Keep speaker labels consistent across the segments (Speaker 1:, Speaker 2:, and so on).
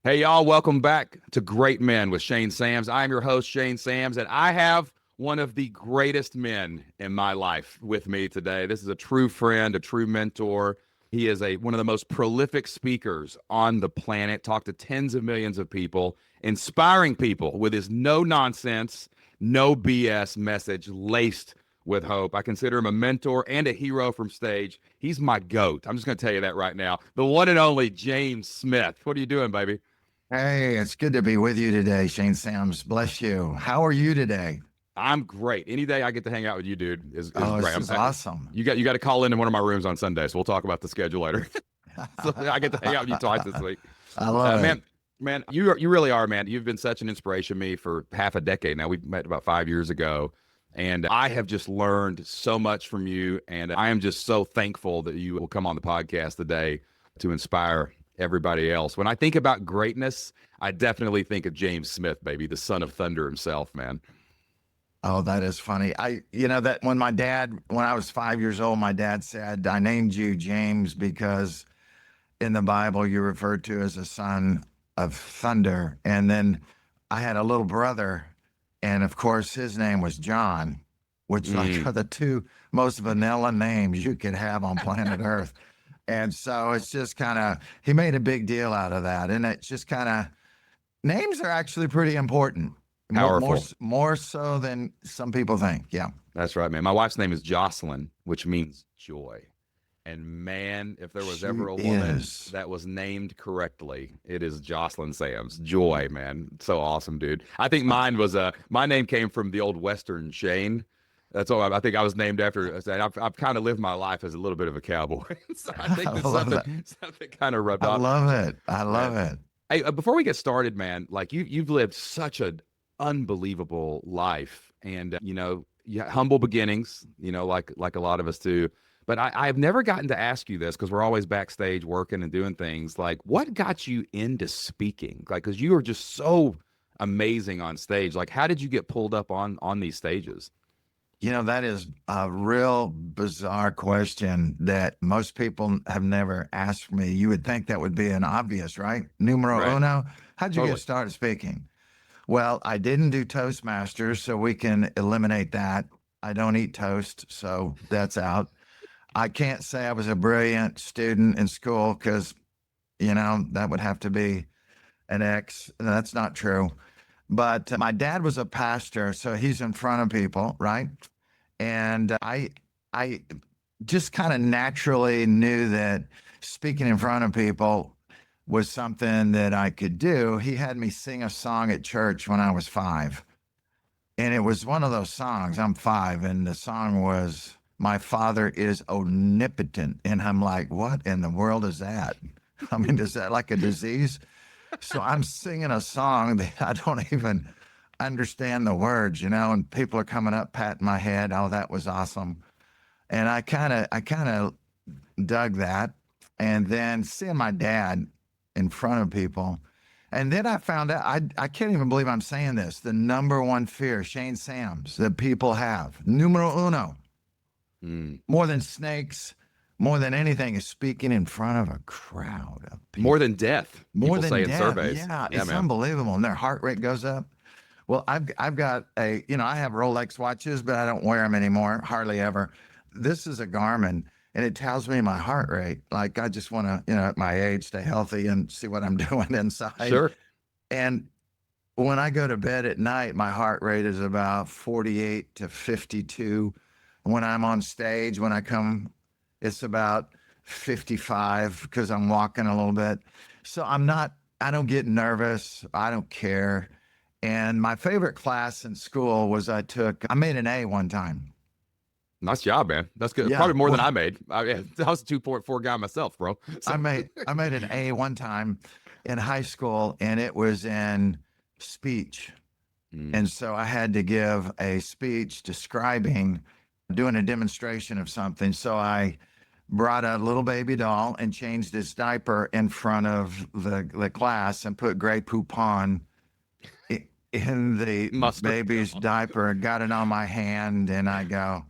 Speaker 1: Hey, y'all, welcome back to Great Men with Shane Sams. I'm your host, Shane Sams, and I have one of the greatest men in my life with me today. This is a true friend, a true mentor. He is one of the most prolific speakers on the planet, talked to tens of millions of people, inspiring people with his no nonsense, no BS message laced with hope. I consider him a mentor and a hero from stage. He's my GOAT. I'm just going to tell you that right now. The one and only James Smith. What are you doing, baby?
Speaker 2: Hey, it's good to be with you today, Shane Sams. Bless you. How are you today?
Speaker 1: I'm great. Any day I get to hang out with you, dude, is
Speaker 2: Oh,
Speaker 1: great.
Speaker 2: this is awesome.
Speaker 1: You got to call into one of my rooms on Sunday, so we'll talk about the schedule later. So I get to hang out with you twice this week.
Speaker 2: I love it.
Speaker 1: Man, you really are, man. You've been such an inspiration to me for half a decade now. We met about 5 years ago, and I have just learned so much from you, and I am just so thankful that you will come on the podcast today to inspire everybody else. When I think about greatness, I definitely think of James Smith, baby, the son of thunder himself, man.
Speaker 2: Oh, that is funny. That when I was 5 years old, my dad said, I named you James because in the Bible you're referred to as a son of thunder. And then I had a little brother, and of course his name was John, which like
Speaker 1: Mm.
Speaker 2: are the two most vanilla names you could have on planet Earth. And so it's just kind of, he made a big deal out of that. And it's just kind of, names are actually pretty important,
Speaker 1: Powerful.
Speaker 2: more so than some people think. Yeah.
Speaker 1: That's right, man. My wife's name is Jocelyn, which means joy. And man, if there was
Speaker 2: She
Speaker 1: ever a woman
Speaker 2: is.
Speaker 1: that was named correctly, it is Jocelyn Sams. Joy, man. So awesome, dude. I think mine was my name came from the old Western Shane. That's all. I think I was named after. I've kind of lived my life as a little bit of a cowboy, so I think
Speaker 2: I
Speaker 1: there's
Speaker 2: love that.
Speaker 1: something kind of rubbed
Speaker 2: I
Speaker 1: off,
Speaker 2: love it. I
Speaker 1: man.
Speaker 2: love it.
Speaker 1: Hey, before we get started, man, like you've lived such an unbelievable life, and humble beginnings, like a lot of us do. But I've never gotten to ask you this because we're always backstage working and doing things. Like, what got you into speaking? Like, because you are just so amazing on stage. Like, how did you get pulled up on these stages?
Speaker 2: That is a real bizarre question that most people have never asked me. You would think that would be an obvious, right? Numero
Speaker 1: Right.
Speaker 2: uno. How'd you get
Speaker 1: Totally.
Speaker 2: started speaking? Well, I didn't do Toastmasters, so we can eliminate that. I don't eat toast, so that's out. I can't say I was a brilliant student in school because, that would have to be an X. That's not true. But my dad was a pastor, so he's in front of people, right? And I just kind of naturally knew that speaking in front of people was something that I could do. He had me sing a song at church when I was 5. And it was one of those songs. I'm 5, and the song was "My Father is Omnipotent." And I'm like, what in the world is that? I mean, is that like a disease? So I'm singing a song that I don't even understand the words, and people are coming up, patting my head. Oh, that was awesome. And I kind of dug that. And then seeing my dad in front of people. And then I found out, I can't even believe I'm saying this. The number one fear, Shane Sams, that people have, numero uno,
Speaker 1: Mm.
Speaker 2: more than snakes, more than anything, is speaking in front of a crowd of
Speaker 1: More
Speaker 2: people.
Speaker 1: than death,
Speaker 2: More
Speaker 1: people
Speaker 2: than
Speaker 1: say in
Speaker 2: death.
Speaker 1: surveys.
Speaker 2: Yeah,
Speaker 1: Yeah,
Speaker 2: it's
Speaker 1: man.
Speaker 2: unbelievable. And their heart rate goes up. Well, I've got I have Rolex watches, but I don't wear them anymore, hardly ever. This is a Garmin, and it tells me my heart rate. Like I just want to, at my age, stay healthy and see what I'm doing inside.
Speaker 1: Sure.
Speaker 2: And when I go to bed at night, my heart rate is about 48 to 52. When I'm on stage, when I come, it's about 55 because I'm walking a little bit. So I don't get nervous. I don't care. And my favorite class in school was I made an A one time.
Speaker 1: Nice job, man. That's good.
Speaker 2: Yeah.
Speaker 1: Probably more than
Speaker 2: Well,
Speaker 1: I made. I was a 2.4 guy myself, bro.
Speaker 2: I
Speaker 1: So,
Speaker 2: made I made an A one time in high school, and it was in speech.
Speaker 1: mm.
Speaker 2: And so I had to give a speech describing doing a demonstration of something. So I brought a little baby doll and changed his diaper in front of the class and put Grey Poupon in the
Speaker 1: Mustard.
Speaker 2: baby's diaper, got it on my hand, and I go,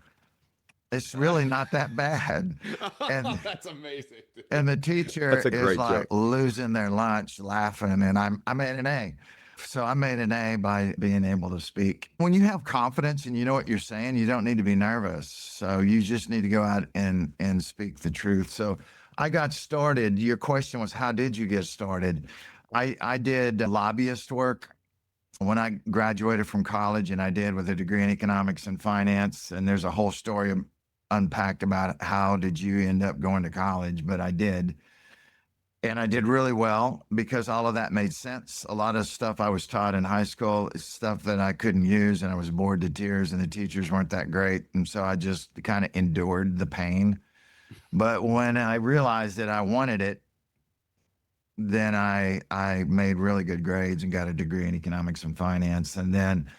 Speaker 2: It's really not that bad. And
Speaker 1: That's amazing.
Speaker 2: and the teacher
Speaker 1: That's a
Speaker 2: is
Speaker 1: great
Speaker 2: like
Speaker 1: joke.
Speaker 2: losing their lunch laughing, and I made an A. So I made an A by being able to speak. When you have confidence and you know what you're saying, you don't need to be nervous. So you just need to go out and speak the truth. So I got started. Your question was, how did you get started? I did lobbyist work when I graduated from college, and I did with a degree in economics and finance. And there's a whole story unpacked about how did you end up going to college, but I did. And I did really well because all of that made sense. A lot of stuff I was taught in high school is stuff that I couldn't use, and I was bored to tears, and the teachers weren't that great. And so I just kind of endured the pain. But when I realized that I wanted it, then I made really good grades and got a degree in economics and finance. And then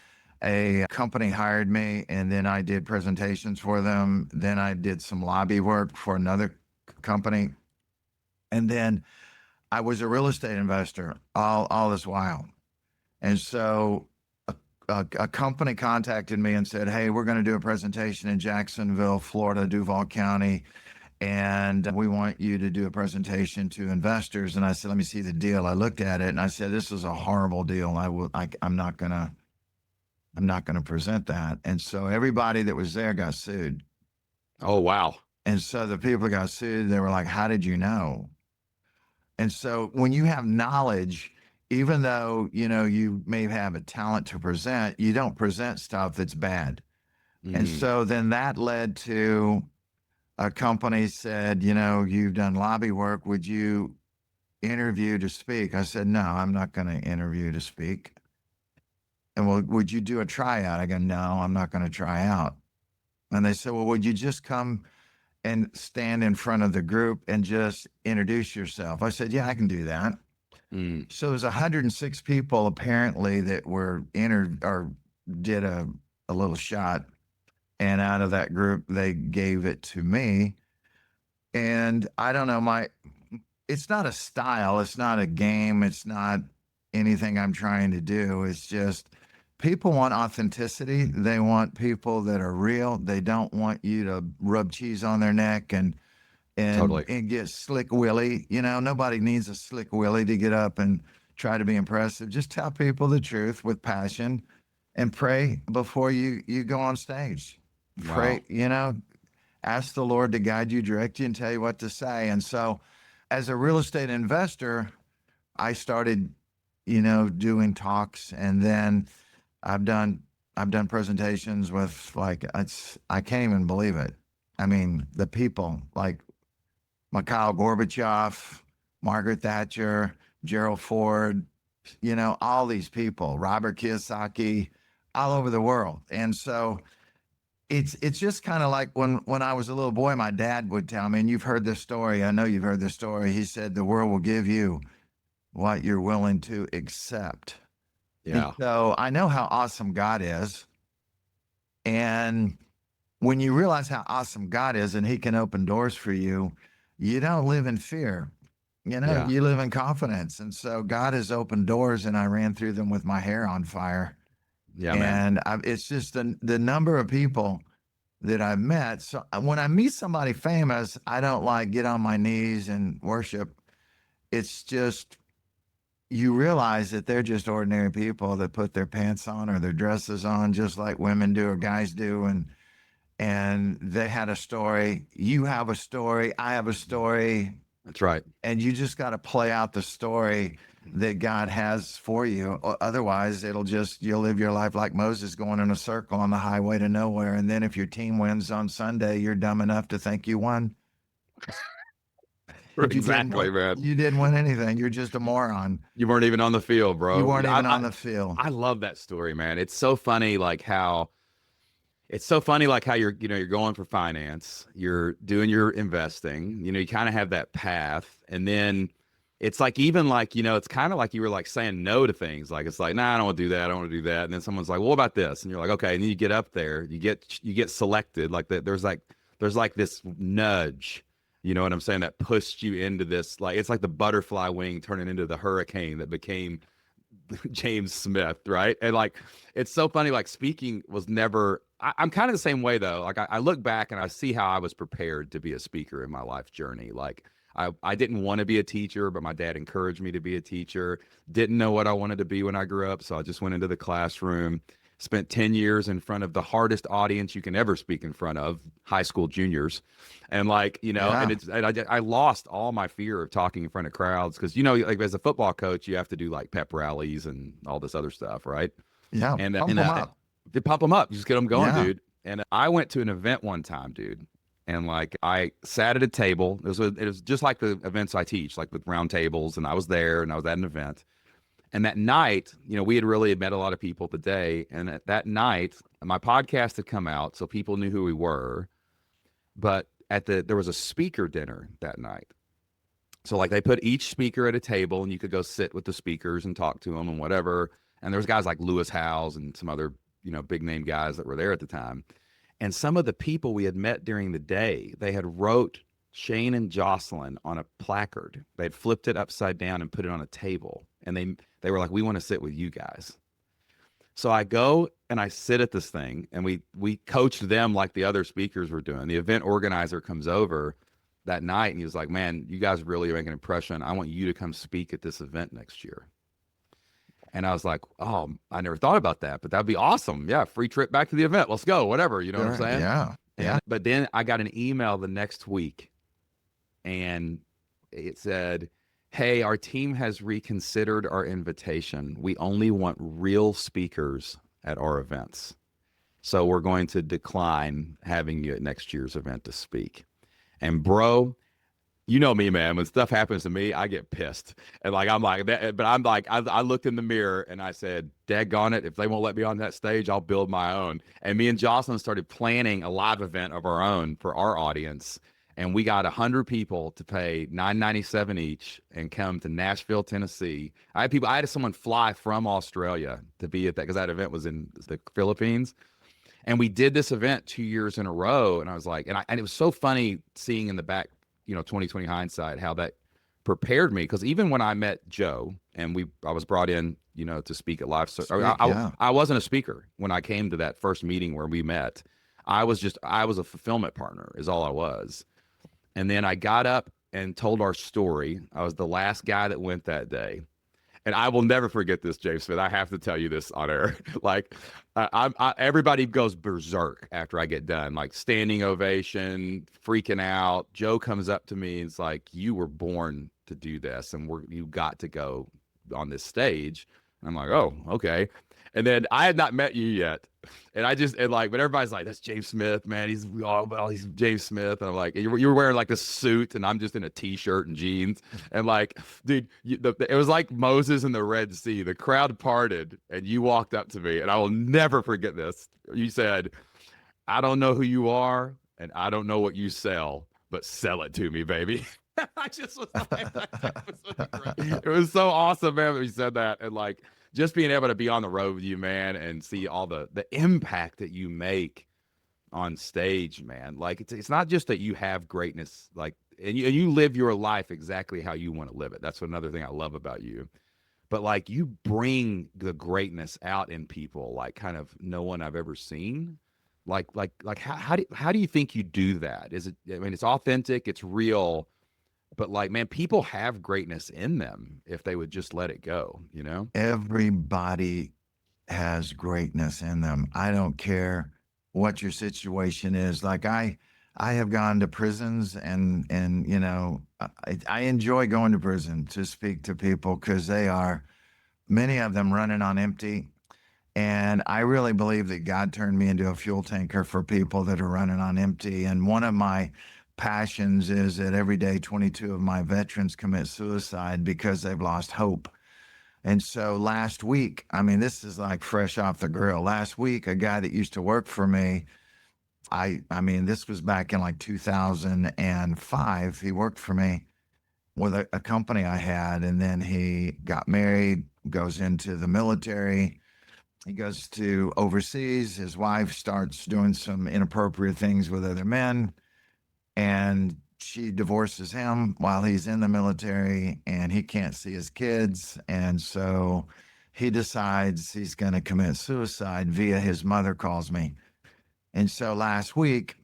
Speaker 2: a company hired me, and then I did presentations for them. Then I did some lobby work for another company. And then I was a real estate investor all this while. And so a company contacted me and said, "Hey, we're going to do a presentation in Jacksonville, Florida, Duval County, and we want you to do a presentation to investors." And I said, "Let me see the deal." I looked at it and I said, "This is a horrible deal. I'm not gonna present that." And so everybody that was there got sued.
Speaker 1: Oh, wow.
Speaker 2: And so the people that got sued, they were like, "How did you know?" And so when you have knowledge, even though you may have a talent to present, you don't present stuff that's bad. And
Speaker 1: Mm,
Speaker 2: so then that led to a company said, "You've done lobby work. Would you interview to speak?" I said, "No, I'm not going to interview to speak." And, "Well, would you do a tryout?" I go, "No, I'm not going to try out." And they said, "Well, would you just come and stand in front of the group and just introduce yourself?" I said, "Yeah, I can do that."
Speaker 1: mm.
Speaker 2: So it was 106 people apparently that were entered or did a little shot. And out of that group, they gave it to me. And I don't know, it's not a style, it's not a game, it's not anything I'm trying to do. It's just people want authenticity. They want people that are real. They don't want you to rub cheese on their neck and
Speaker 1: Totally.
Speaker 2: and get slick willy. Nobody needs a slick willy to get up and try to be impressive. Just tell people the truth with passion and pray before you go on stage.
Speaker 1: Wow.
Speaker 2: Pray, ask the Lord to guide you, direct you, and tell you what to say. And so, as a real estate investor, I started, doing talks, and then I've done I've done presentations with like I can't even believe it. I mean, the people like Mikhail Gorbachev, Margaret Thatcher, Gerald Ford, all these people, Robert Kiyosaki, all over the world. And so it's just kind of like when I was a little boy, my dad would tell me, and you've heard this story. I know you've heard this story. He said, "The world will give you what you're willing to accept." And
Speaker 1: Yeah.
Speaker 2: so I know how awesome God is. And when you realize how awesome God is and he can open doors for you, you don't live in fear.
Speaker 1: Yeah.
Speaker 2: You live in confidence. And so God has opened doors, and I ran through them with my hair on fire.
Speaker 1: Yeah, man.
Speaker 2: And it's just the number of people that I've met. So when I meet somebody famous, I don't like get on my knees and worship. It's just you realize that they're just ordinary people that put their pants on or their dresses on just like women do or guys do, and they had a story. You have a story. I have a story.
Speaker 1: That's right.
Speaker 2: And you just got to play out the story that God has for you. Otherwise, you'll live your life like Moses going in a circle on the highway to nowhere. And then if your team wins on Sunday, you're dumb enough to think you won. But you didn't
Speaker 1: Exactly,
Speaker 2: win.
Speaker 1: man.
Speaker 2: You didn't win anything. You're just a moron.
Speaker 1: You weren't even on the field,
Speaker 2: You
Speaker 1: bro.
Speaker 2: weren't
Speaker 1: I,
Speaker 2: even
Speaker 1: I
Speaker 2: on the field.
Speaker 1: I love that story, man. It's so funny like how you're going for finance, you're doing your investing, you kind of have that path. And then it's like even like, it's kind of like you were like saying no to things. Like it's like, nah, I don't want to do that. I don't want to do that. And then someone's like, well, what about this? And you're like, okay. And then you get up there, you get selected. Like that there's like this nudge, you know what I'm saying, that pushed you into this, like it's like the butterfly wing turning into the hurricane that became James Smith, right? And like, it's so funny. Like, speaking was never. I'm kind of the same way though. Like, I look back and I see how I was prepared to be a speaker in my life journey. Like, I didn't want to be a teacher, but my dad encouraged me to be a teacher. Didn't know what I wanted to be when I grew up, so I just went into the classroom. Spent 10 years in front of the hardest audience you can ever speak in front of, high school juniors. And like,
Speaker 2: Yeah.
Speaker 1: and I lost all my fear of talking in front of crowds because, like as a football coach, you have to do like pep rallies and all this other stuff, right?
Speaker 2: Yeah. Pump them up.
Speaker 1: To pump them up, you just get them going,
Speaker 2: Yeah.
Speaker 1: dude. And I went to an event one time, dude. And like I sat at a table. It was just like the events I teach, like with round tables. And I was there and I was at an event. And that night, we had really met a lot of people the day. And that night, my podcast had come out, so people knew who we were. But there was a speaker dinner that night. So like they put each speaker at a table, and you could go sit with the speakers and talk to them and whatever. And there was guys like Lewis Howes and some other, big name guys that were there at the time. And some of the people we had met during the day, they had wrote Shane and Jocelyn on a placard. They had flipped it upside down and put it on a table. And they were like, we want to sit with you guys. So I go and I sit at this thing, and we coached them like the other speakers were doing. The event organizer comes over that night and he was like, man, you guys really make an impression. I want you to come speak at this event next year. And I was like, oh, I never thought about that, but that'd be awesome. Yeah, free trip back to the event. Let's go, whatever. You know what I'm saying?
Speaker 2: Yeah. Yeah.
Speaker 1: But then I got an email the next week, and it said, hey, our team has reconsidered our invitation. We only want real speakers at our events. So we're going to decline having you at next year's event to speak. And bro, you know me, man. When stuff happens to me, I get pissed. And like, I'm like that, but I'm like, I looked in the mirror and I said, daggone it. If they won't let me on that stage, I'll build my own. And me and Jocelyn started planning a live event of our own for our audience. And we got 100 people to pay $9.97 each and come to Nashville, Tennessee. I had someone fly from Australia to be at that because that event was in the Philippines. And we did this event 2 years in a row. And I was like, and it was so funny seeing in the back, 2020 hindsight, how that prepared me. Because even when I met Joe and I was brought in, to speak at live. I wasn't a speaker when I came to that first meeting where we met. I was a fulfillment partner is all I was. And then I got up and told our story. I was the last guy that went that day. And I will never forget this, James Smith. I have to tell you this on air. Like, everybody goes berserk after I get done, like standing ovation, freaking out. Joe comes up to me and it's like, you were born to do this, and you got to go on this stage. And I'm like, oh, okay. And then I had not met you yet. But everybody's like, that's James Smith, man. He's James Smith. And I'm like, you're wearing like this suit, and I'm just in a t-shirt and jeans. And like, dude, it was like Moses in the Red Sea. The crowd parted, and you walked up to me, and I will never forget this. You said, I don't know who you are, and I don't know what you sell, but sell it to me, baby. I just was like, that was really great. It was so awesome, man, that you said that. And like, just being able to be on the road with you, man, and see all the impact that you make on stage, man. Like, it's not just that you have greatness, like, and you live your life exactly how you want to live it. That's another thing I love about you. But like, you bring the greatness out in people, like kind of no one I've ever seen. Like how do you think you do that? Is it? I mean, it's authentic, it's real. But like, man, people have greatness in them if they would just let it go,
Speaker 2: Everybody has greatness in them. I don't care what your situation is. Like I have gone to prisons and I enjoy going to prison to speak to people because many of them running on empty. And I really believe that God turned me into a fuel tanker for people that are running on empty. And one of my passions is that every day 22 of my veterans commit suicide because they've lost hope. And so last week, I mean, this is like fresh off the grill. Last week, a guy that used to work for me, I mean, this was back in like 2005. He worked for me with a company I had, and then he got married, goes into the military. He goes to overseas. His wife starts doing some inappropriate things with other men, and she divorces him while he's in the military, and he can't see his kids. And so he decides he's going to commit suicide via his mother calls me. And so last week,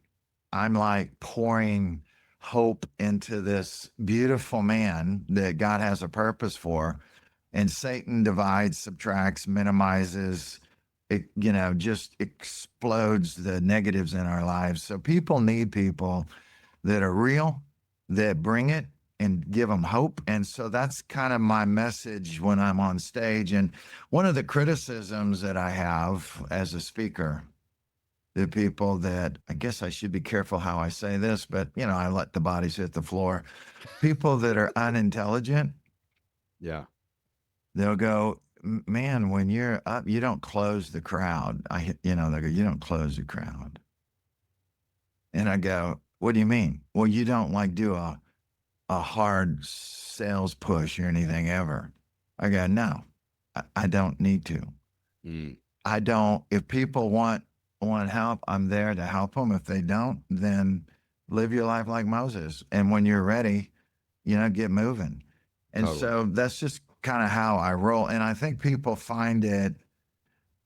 Speaker 2: I'm like pouring hope into this beautiful man that God has a purpose for. And Satan divides, subtracts, minimizes, it, just explodes the negatives in our lives. So people need people that are real, that bring it and give them hope. And so that's kind of my message when I'm on stage. And one of the criticisms that I have as a speaker, the people that, I guess I should be careful how I say this, but I let the bodies hit the floor. People that are unintelligent,
Speaker 1: Yeah.
Speaker 2: they'll go, man, when you're up, you don't close the crowd. They go, you don't close the crowd. And I go, what do you mean? Well, you don't like do a hard sales push or anything ever. I go, no, I don't need to.
Speaker 1: Mm.
Speaker 2: I don't, if people want help, I'm there to help them. If they don't, then live your life like Moses. And when you're ready, get moving. And
Speaker 1: Totally.
Speaker 2: so that's just kind of how I roll. And I think people find it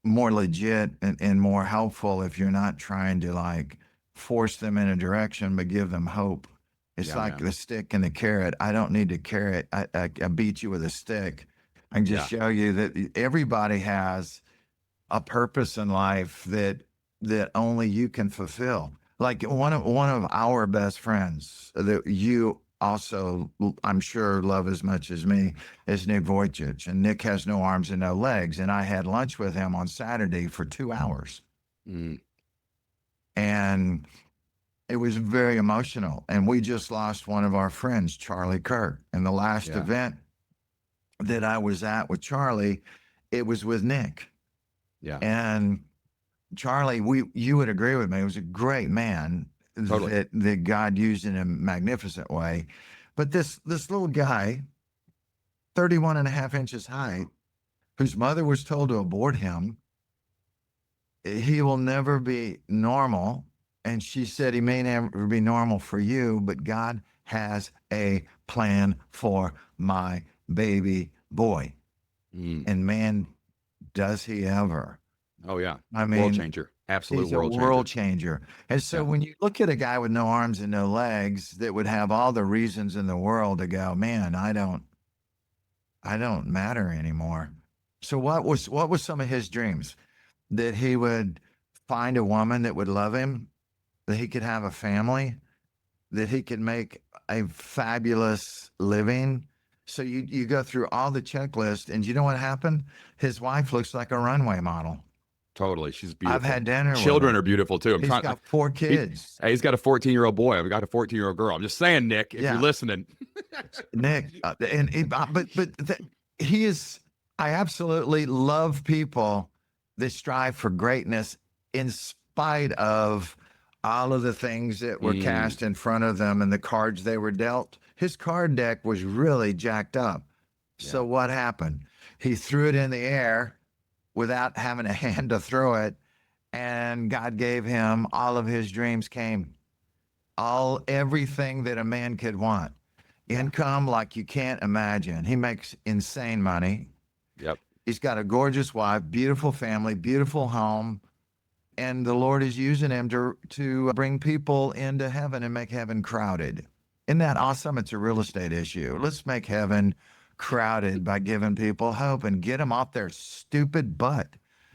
Speaker 2: more legit and more helpful if you're not trying to like force them in a direction, but give them hope. It's like the stick and the carrot. I don't need to carrot. I beat you with a stick. I can just show you that everybody has a purpose in life that only you can fulfill. Like one of our best friends that you also, I'm sure, love as much as me is Nick Vujicic. And Nick has no arms and no legs. And I had lunch with him on Saturday for 2 hours.
Speaker 1: Mm.
Speaker 2: And it was very emotional. And we just lost one of our friends, Charlie Kirk. And the last event that I was at with Charlie, it was with Nick.
Speaker 1: Yeah.
Speaker 2: And Charlie, you would agree with me, he was a great man. Totally. That God used in a magnificent way. But this little guy, 31 and a half inches high, whose mother was told to abort him, he will never be normal. And she said, he may never be normal for you, but God has a plan for my baby boy.
Speaker 1: Mm.
Speaker 2: And man, does he ever.
Speaker 1: Oh, yeah.
Speaker 2: I mean,
Speaker 1: world changer. Absolute
Speaker 2: he's a world changer. And so when you look at a guy with no arms and no legs that would have all the reasons in the world to go, man, I don't matter anymore. So what was some of his dreams? That he would find a woman that would love him, that he could have a family, that he could make a fabulous living. So you go through all the checklist, and you know what happened? His wife looks like a runway model.
Speaker 1: Totally. She's beautiful.
Speaker 2: I've had dinner with
Speaker 1: Children
Speaker 2: him.
Speaker 1: are beautiful too.
Speaker 2: He's got 4 kids.
Speaker 1: He's got a 14-year-old boy. I've got a 14-year-old girl. I'm just saying, Nick, if you're listening.
Speaker 2: Nick, he is, I absolutely love people that strive for greatness in spite of all of the things that were cast in front of them and the cards they were dealt. His card deck was really jacked up. So what happened? He threw it in the air without having a hand to throw it, and God gave him all of his dreams came. Everything that a man could want. Income like you can't imagine. He makes insane money.
Speaker 1: Yep.
Speaker 2: He's got a gorgeous wife, beautiful family, beautiful home. And the Lord is using him to bring people into heaven and make heaven crowded. Isn't that awesome? It's a real estate issue. Let's make heaven crowded by giving people hope and get them off their stupid butt.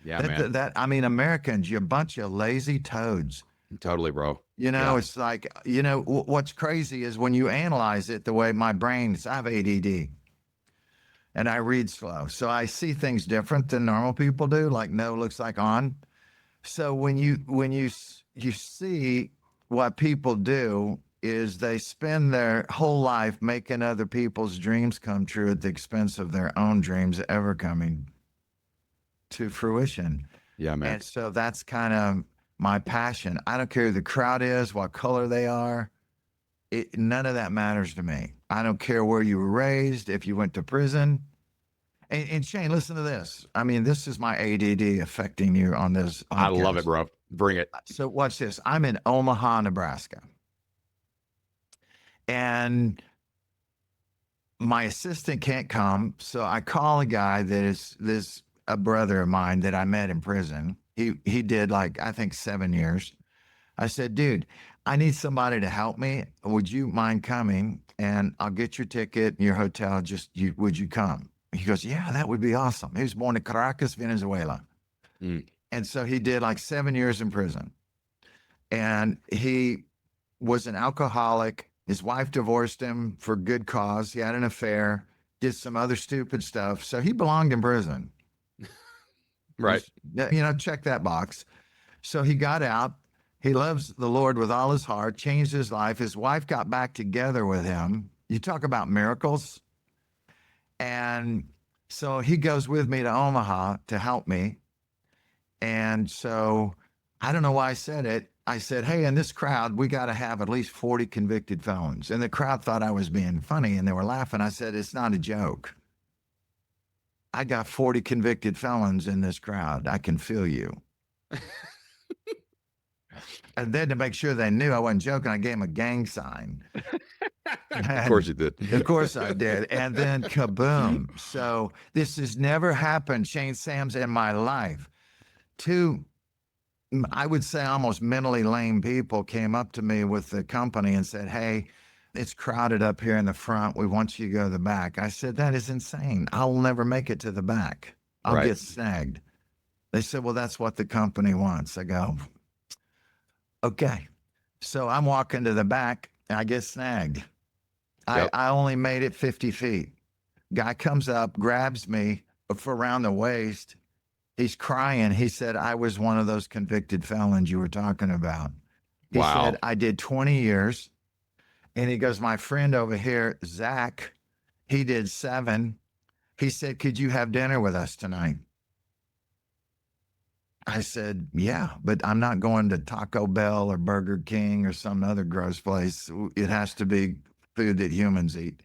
Speaker 1: Yeah, man.
Speaker 2: I mean, Americans, you're a bunch of lazy toads.
Speaker 1: Totally, bro.
Speaker 2: It's like, what's crazy is when you analyze it the way my brain's, I have ADD and I read slow. So I see things different than normal people do, like no looks like on. So when you see what people do is they spend their whole life making other people's dreams come true at the expense of their own dreams ever coming to fruition.
Speaker 1: Yeah, man.
Speaker 2: And so that's kind of my passion. I don't care who the crowd is, what color they are. None of that matters to me. I don't care where you were raised, if you went to prison. And Shane, listen to this. I mean, this is my ADD affecting you on this podcast.
Speaker 1: I love it, bro. Bring it.
Speaker 2: So watch this. I'm in Omaha, Nebraska. And my assistant can't come, so I call a guy that is a brother of mine that I met in prison. He did like I think 7 years. I said, dude, I need somebody to help me. Would you mind coming? And I'll get your ticket, your hotel. Would you come? He goes, yeah, that would be awesome. He was born in Caracas, Venezuela.
Speaker 1: Mm.
Speaker 2: And so he did like 7 years in prison. And he was an alcoholic. His wife divorced him for good cause. He had an affair, did some other stupid stuff. So he belonged in prison.
Speaker 1: Right.
Speaker 2: Check that box. So he got out. He loves the Lord with all his heart, changed his life. His wife got back together with him. You talk about miracles. And so he goes with me to Omaha to help me. And so I don't know why I said it. I said, hey, in this crowd, we got to have at least 40 convicted felons. And the crowd thought I was being funny and they were laughing. I said, it's not a joke. I got 40 convicted felons in this crowd. I can feel you. And then to make sure they knew I wasn't joking, I gave them a gang sign.
Speaker 1: Of course you did.
Speaker 2: Of course I did. And then kaboom. So this has never happened, Shane Sams, in my life. Two, I would say almost mentally lame people came up to me with the company and said, hey, it's crowded up here in the front. We want you to go to the back. I said, that is insane. I'll never make it to the back. I'll
Speaker 1: Right.
Speaker 2: get snagged. They said, well, that's what the company wants. I go, okay. So I'm walking to the back and I get snagged.
Speaker 1: Yep.
Speaker 2: I only made it 50 feet. Guy comes up, grabs me for around the waist. He's crying. He said, I was one of those convicted felons you were talking about. He
Speaker 1: Wow.
Speaker 2: said, I did 20 years. And he goes, my friend over here, Zach, he did 7. He said, could you have dinner with us tonight? I said, yeah, but I'm not going to Taco Bell or Burger King or some other gross place. It has to be food that humans eat.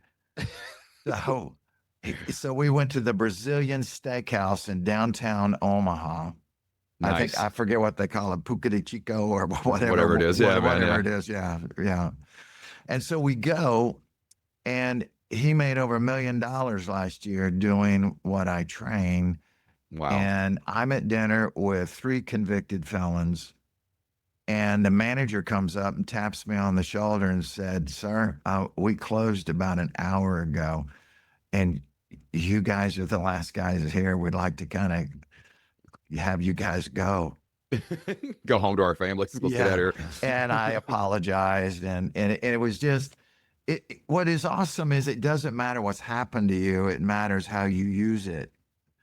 Speaker 2: So we went to the Brazilian steakhouse in downtown Omaha.
Speaker 1: Nice.
Speaker 2: I forget what they call it, Puca de Chico or whatever.
Speaker 1: Whatever it is. Yeah, man.
Speaker 2: Whatever it is. Yeah. Yeah. And so we go, and he made over $1 million last year doing what I train.
Speaker 1: Wow.
Speaker 2: And I'm at dinner with 3 convicted felons. And the manager comes up and taps me on the shoulder and said, sir, we closed about an hour ago. And you guys are the last guys here. We'd like to kind of have you guys go.
Speaker 1: Go home to our families. Let's get out of here.
Speaker 2: And I apologized. And it was just, what is awesome is it doesn't matter what's happened to you. It matters how you use it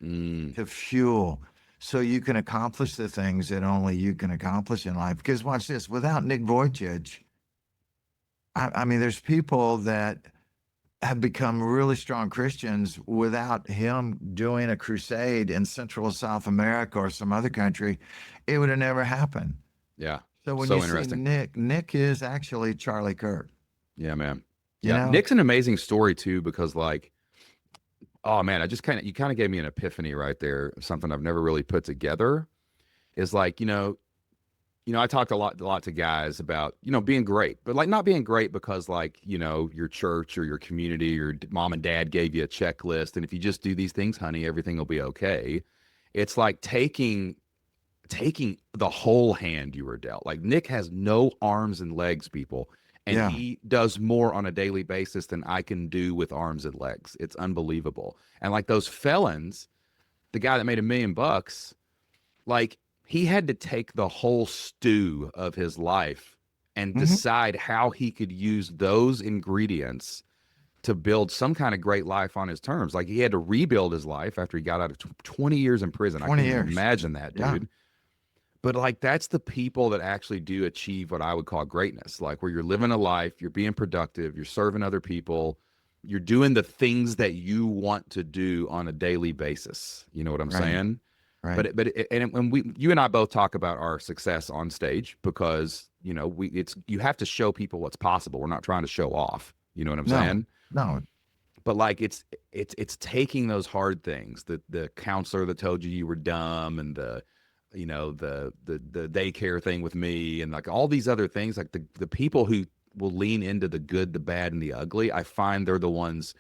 Speaker 2: to fuel so you can accomplish the things that only you can accomplish in life. Because watch this, without Nick Vujicic, I mean, there's people that have become really strong Christians without him doing a crusade in Central or South America or some other country. It would have never happened.
Speaker 1: Yeah.
Speaker 2: So when
Speaker 1: So
Speaker 2: you see
Speaker 1: interesting.
Speaker 2: Nick is actually Charlie Kirk.
Speaker 1: Yeah, man.
Speaker 2: You
Speaker 1: Yeah.
Speaker 2: know?
Speaker 1: Nick's an amazing story too, because like, oh man, you kind of gave me an epiphany right there. Something I've never really put together is like, I talked a lot to guys about, being great, but like not being great because like, your church or your community or mom and dad gave you a checklist. And if you just do these things, honey, everything will be okay. It's like taking the whole hand you were dealt. Like Nick has no arms and legs, people. And
Speaker 2: Yeah.
Speaker 1: he does more on a daily basis than I can do with arms and legs. It's unbelievable. And like those felons, the guy that made $1 million, like he had to take the whole stew of his life and decide how he could use those ingredients to build some kind of great life on his terms. Like he had to rebuild his life after he got out of 20 years in prison.
Speaker 2: 20
Speaker 1: I can't even
Speaker 2: years.
Speaker 1: imagine that, dude.
Speaker 2: Yeah.
Speaker 1: But like that's the people that actually do achieve what I would call greatness, like where you're living a life, you're being productive, you're serving other people, you're doing the things that you want to do on a daily basis. You know what I'm
Speaker 2: Right.
Speaker 1: saying?
Speaker 2: Right.
Speaker 1: And when you and I both talk about our success on stage, because you have to show people what's possible. We're not trying to show off. You know what I'm saying?
Speaker 2: No.
Speaker 1: But like it's taking those hard things, the counselor that told you were dumb, and the daycare thing with me, and like all these other things, like the people who will lean into the good, the bad, and the ugly, I find they're the ones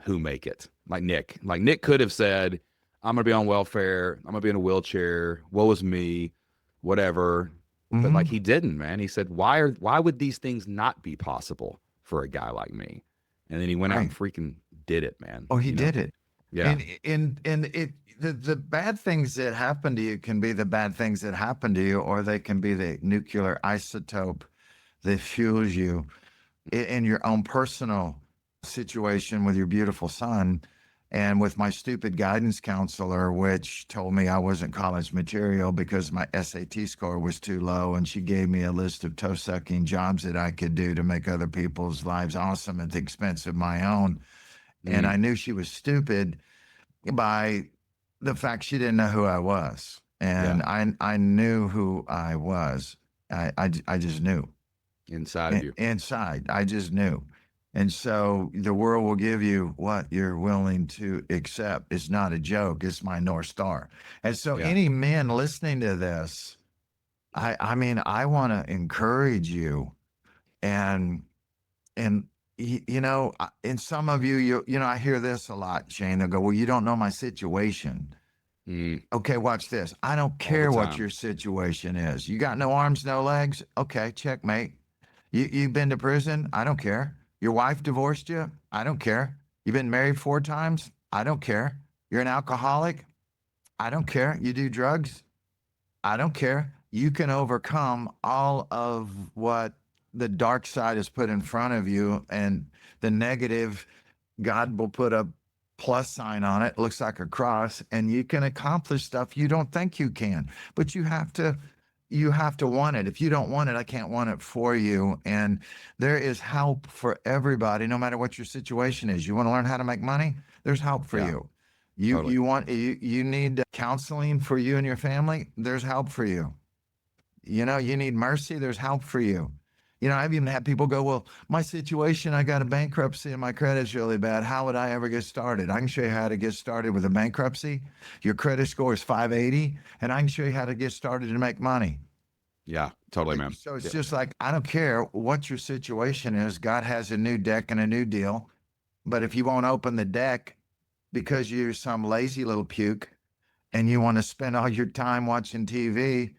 Speaker 1: who make it. Like Nick could have said, I'm going to be on welfare. I'm going to be in a wheelchair. Woe is me, whatever. But like
Speaker 2: Hmm.
Speaker 1: he didn't, man. He said, why would these things not be possible for a guy like me? And then he went out and
Speaker 2: Right.
Speaker 1: freaking did it, man.
Speaker 2: Oh, he
Speaker 1: You know?
Speaker 2: did it.
Speaker 1: Yeah.
Speaker 2: And it the bad things that happen to you can be the bad things that happen to you, or they can be the nuclear isotope that fuels you in your own personal situation with your beautiful son and with my stupid guidance counselor, which told me I wasn't college material because my SAT score was too low. And she gave me a list of toe sucking jobs that I could do to make other people's lives awesome at the expense of my own. And
Speaker 1: Mm,
Speaker 2: I knew she was stupid by the fact she didn't know who I was.
Speaker 1: yeah.
Speaker 2: And I knew who I was. I just knew
Speaker 1: Inside of you.
Speaker 2: inside. I just knew. And so the world will give you what you're willing to accept. It's not a joke. It's my North Star. And so
Speaker 1: Yeah.
Speaker 2: any men listening to this, I mean, I want to encourage you and and you know, and some of you, you know, I hear this a lot, Shane. They'll go, "Well, you don't know my situation."
Speaker 1: Mm,
Speaker 2: Okay, watch this. I don't
Speaker 1: all the
Speaker 2: care what
Speaker 1: time.
Speaker 2: your situation is. You got no arms, no legs. Okay, checkmate. You've been to prison. I don't care. Your wife divorced you. I don't care. You've been married 4 times. I don't care. You're an alcoholic. I don't care. You do drugs. I don't care. You can overcome all of what the dark side has put in front of you, and the negative, God will put a plus sign on it. It looks like a cross, and you can accomplish stuff you don't think you can. But you have to want it. If you don't want it, I can't want it for you. And there is help for everybody, no matter what your situation is. You want to learn how to make money? There's help for
Speaker 1: Yeah.
Speaker 2: you.
Speaker 1: Totally.
Speaker 2: You need counseling for you and your family? There's help for you. You know, you need mercy, there's help for you. You know, I've even had people go, "Well, my situation, I got a bankruptcy and my credit's really bad. How would I ever get started?" I can show you how to get started with a bankruptcy. Your credit score is 580, and I can show you how to get started to make money.
Speaker 1: Yeah. Totally, man.
Speaker 2: So it's
Speaker 1: Yeah.
Speaker 2: just like, I don't care what your situation is. God has a new deck and a new deal. But if you won't open the deck because you're some lazy little puke and you want to spend all your time watching TV,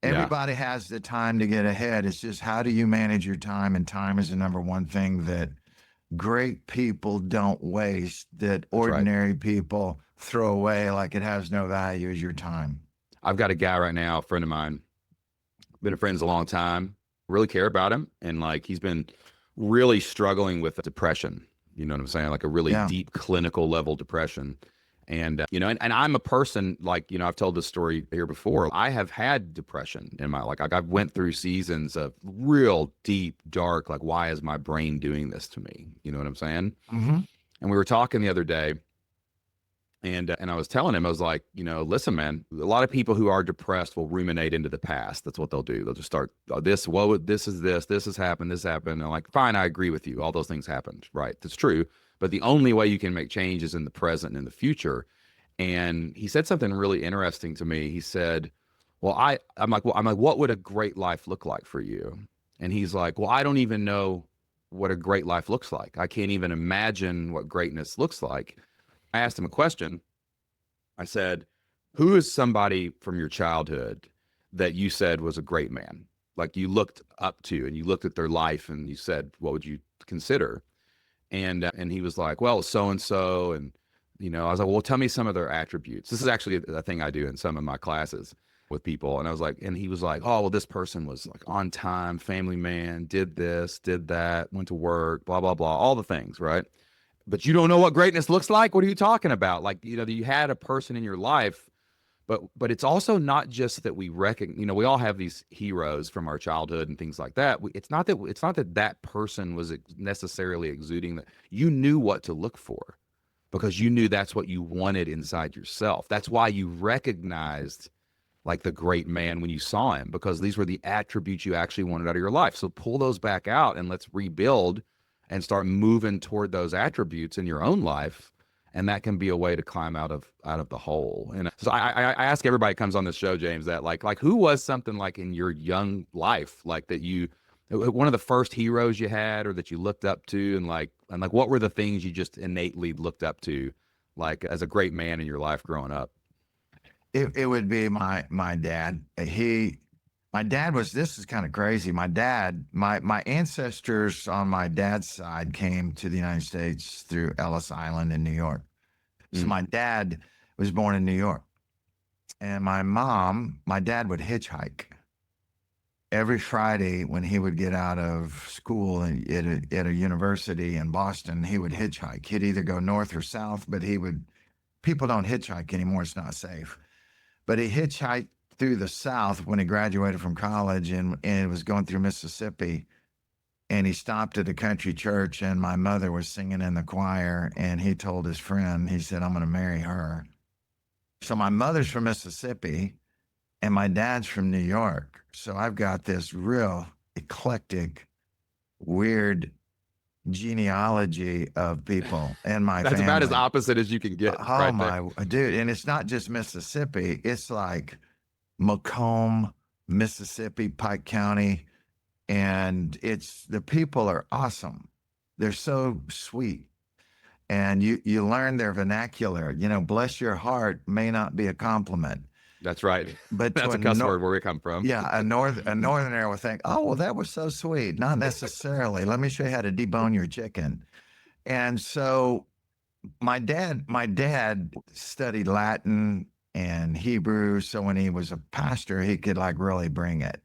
Speaker 1: Yeah.
Speaker 2: everybody has the time to get ahead. It's just, how do you manage your time? And time is the number one thing that great people don't waste, that
Speaker 1: That's right.
Speaker 2: ordinary people throw away like it has no value, is your time.
Speaker 1: I've got a guy right now, a friend of mine, been a friend a long time, really care about him. And like he's been really struggling with depression. You know what I'm saying? Like a really
Speaker 2: Yeah.
Speaker 1: deep clinical level depression. And, you know, and I'm a person like, you know, I've told this story here before. I have had depression in my, like I've went through seasons of real deep, dark, like, why is my brain doing this to me? You know what I'm saying?
Speaker 2: Hmm.
Speaker 1: And we were talking the other day, and I was telling him, I was like, you know, listen, man, a lot of people who are depressed will ruminate into the past. That's what they'll do. They'll just start, oh, this is this has happened, this happened. And I'm like, fine, I agree with you. All those things happened. Right. That's true. But the only way you can make change is in the present and in the future. And he said something really interesting to me. He said, well, I'm like, what would a great life look like for you? And he's like, well, I don't even know what a great life looks like. I can't even imagine what greatness looks like. I asked him a question. I said, who is somebody from your childhood that you said was a great man? Like you looked up to and you looked at their life and you said, what would you consider? And he was like, well, so and so. And, you know, I was like, well, tell me some of their attributes. This is actually a thing I do in some of my classes with people. And I was like, and he was like, oh, well, this person was like on time, family man, did this, did that, went to work, blah, blah, blah, all the things, right? But you don't know what greatness looks like. What are you talking about? Like, you know, you had a person in your life, but it's also not just that we recognize, you know, we all have these heroes from our childhood and things like that. It's not that that person was necessarily exuding that. You knew what to look for because you knew that's what you wanted inside yourself. That's why you recognized like the great man when you saw him, because these were the attributes you actually wanted out of your life. So pull those back out and let's rebuild and start moving toward those attributes in your own life. And that can be a way to climb out of the hole. And so I ask everybody who comes on this show, James, that like who was something like in your young life, like that you, one of the first heroes you had or that you looked up to, and like And like, what were the things you just innately looked up to, like as a great man in your life growing up?
Speaker 2: It would be my dad. My dad was, this is kind of crazy. My ancestors on my dad's side came to the United States through Ellis Island in New York. So
Speaker 1: Mm.
Speaker 2: my dad was born in New York. And my dad would hitchhike every Friday when he would get out of school at a university in Boston. He would hitchhike. He'd either go north or south, but people don't hitchhike anymore. It's not safe. But he hitchhiked through the South when he graduated from college and was going through Mississippi. And he stopped at a country church, and my mother was singing in the choir. And he told his friend, he said, I'm going to marry her. So my mother's from Mississippi, and my dad's from New York. So I've got this real eclectic, weird genealogy of people in my
Speaker 1: That's
Speaker 2: family.
Speaker 1: about as opposite as you can get.
Speaker 2: Oh
Speaker 1: Right
Speaker 2: my
Speaker 1: there.
Speaker 2: dude. And it's not just Mississippi. It's like Macomb, Mississippi, Pike County. And the people are awesome. They're so sweet. And you learn their vernacular. Bless your heart may not be a compliment.
Speaker 1: That's right.
Speaker 2: But
Speaker 1: That's a cuss word where we come from.
Speaker 2: yeah, a northerner will think, oh, well, that was so sweet. Not necessarily. Let me show you how to debone your chicken. And so my dad studied Latin and Hebrew. So when he was a pastor, he could like really bring it.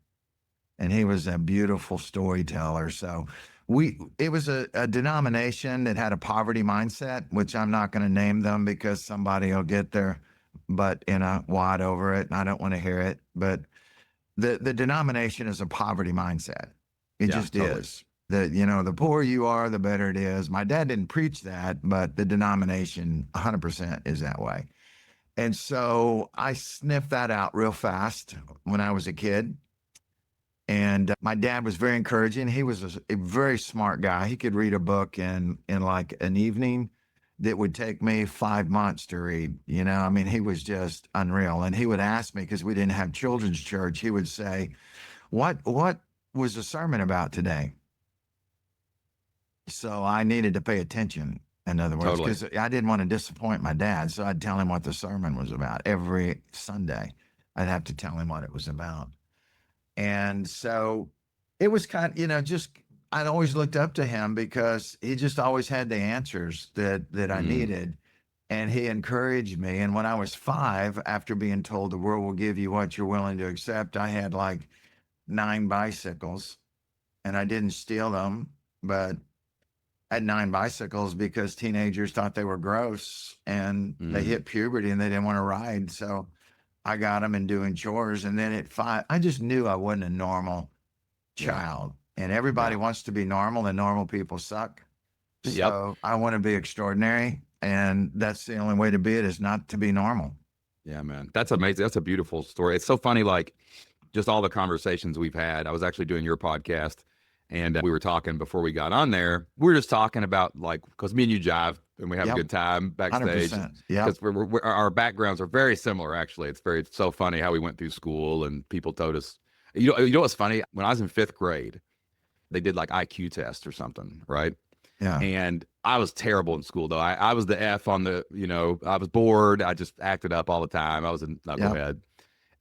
Speaker 2: And he was a beautiful storyteller. So it was a denomination that had a poverty mindset, which I'm not going to name them because somebody will get their butt in a wad over it, and I don't want to hear it. But the denomination is a poverty mindset. It
Speaker 1: Yeah,
Speaker 2: just
Speaker 1: totally.
Speaker 2: is. The poorer you are, the better it is. My dad didn't preach that, but the denomination 100% is that way. And so I sniffed that out real fast when I was a kid. And my dad was very encouraging. He was a very smart guy. He could read a book in like an evening that would take me 5 months to read. I mean, he was just unreal. And he would ask me, because we didn't have children's church, he would say, what was the sermon about today? So I needed to pay attention, in other words,
Speaker 1: Totally.
Speaker 2: because I didn't want to disappoint my dad. So I'd tell him what the sermon was about every Sunday. I'd have to tell him what it was about. And so it was kind of, just I'd always looked up to him because he just always had the answers that I needed. And he encouraged me. And when I was 5, after being told the world will give you what you're willing to accept, I had like 9 bicycles, and I didn't steal them, but I had 9 bicycles because teenagers thought they were gross and they hit puberty and they didn't want to ride. So I got them and doing chores. And then at 5, I just knew I wasn't a normal child. And everybody wants to be normal, and normal people suck.
Speaker 1: Yep.
Speaker 2: So I want to be extraordinary. And that's the only way to be it, is not to be normal.
Speaker 1: Yeah, man. That's amazing. That's a beautiful story. It's so funny, like just all the conversations we've had. I was actually doing your podcast, and we were talking before we got on there. We were just talking about, like, because me and you jive and we have a good time backstage.
Speaker 2: 100%. Yeah.
Speaker 1: Because our backgrounds are very similar, actually. It's so funny how we went through school and people told us, you know what's funny? When I was in 5th grade, they did like IQ test or something, right?
Speaker 2: Yeah.
Speaker 1: And I was terrible in school, though. I was the F on the, I was bored. I just acted up all the time. I was a knucklehead.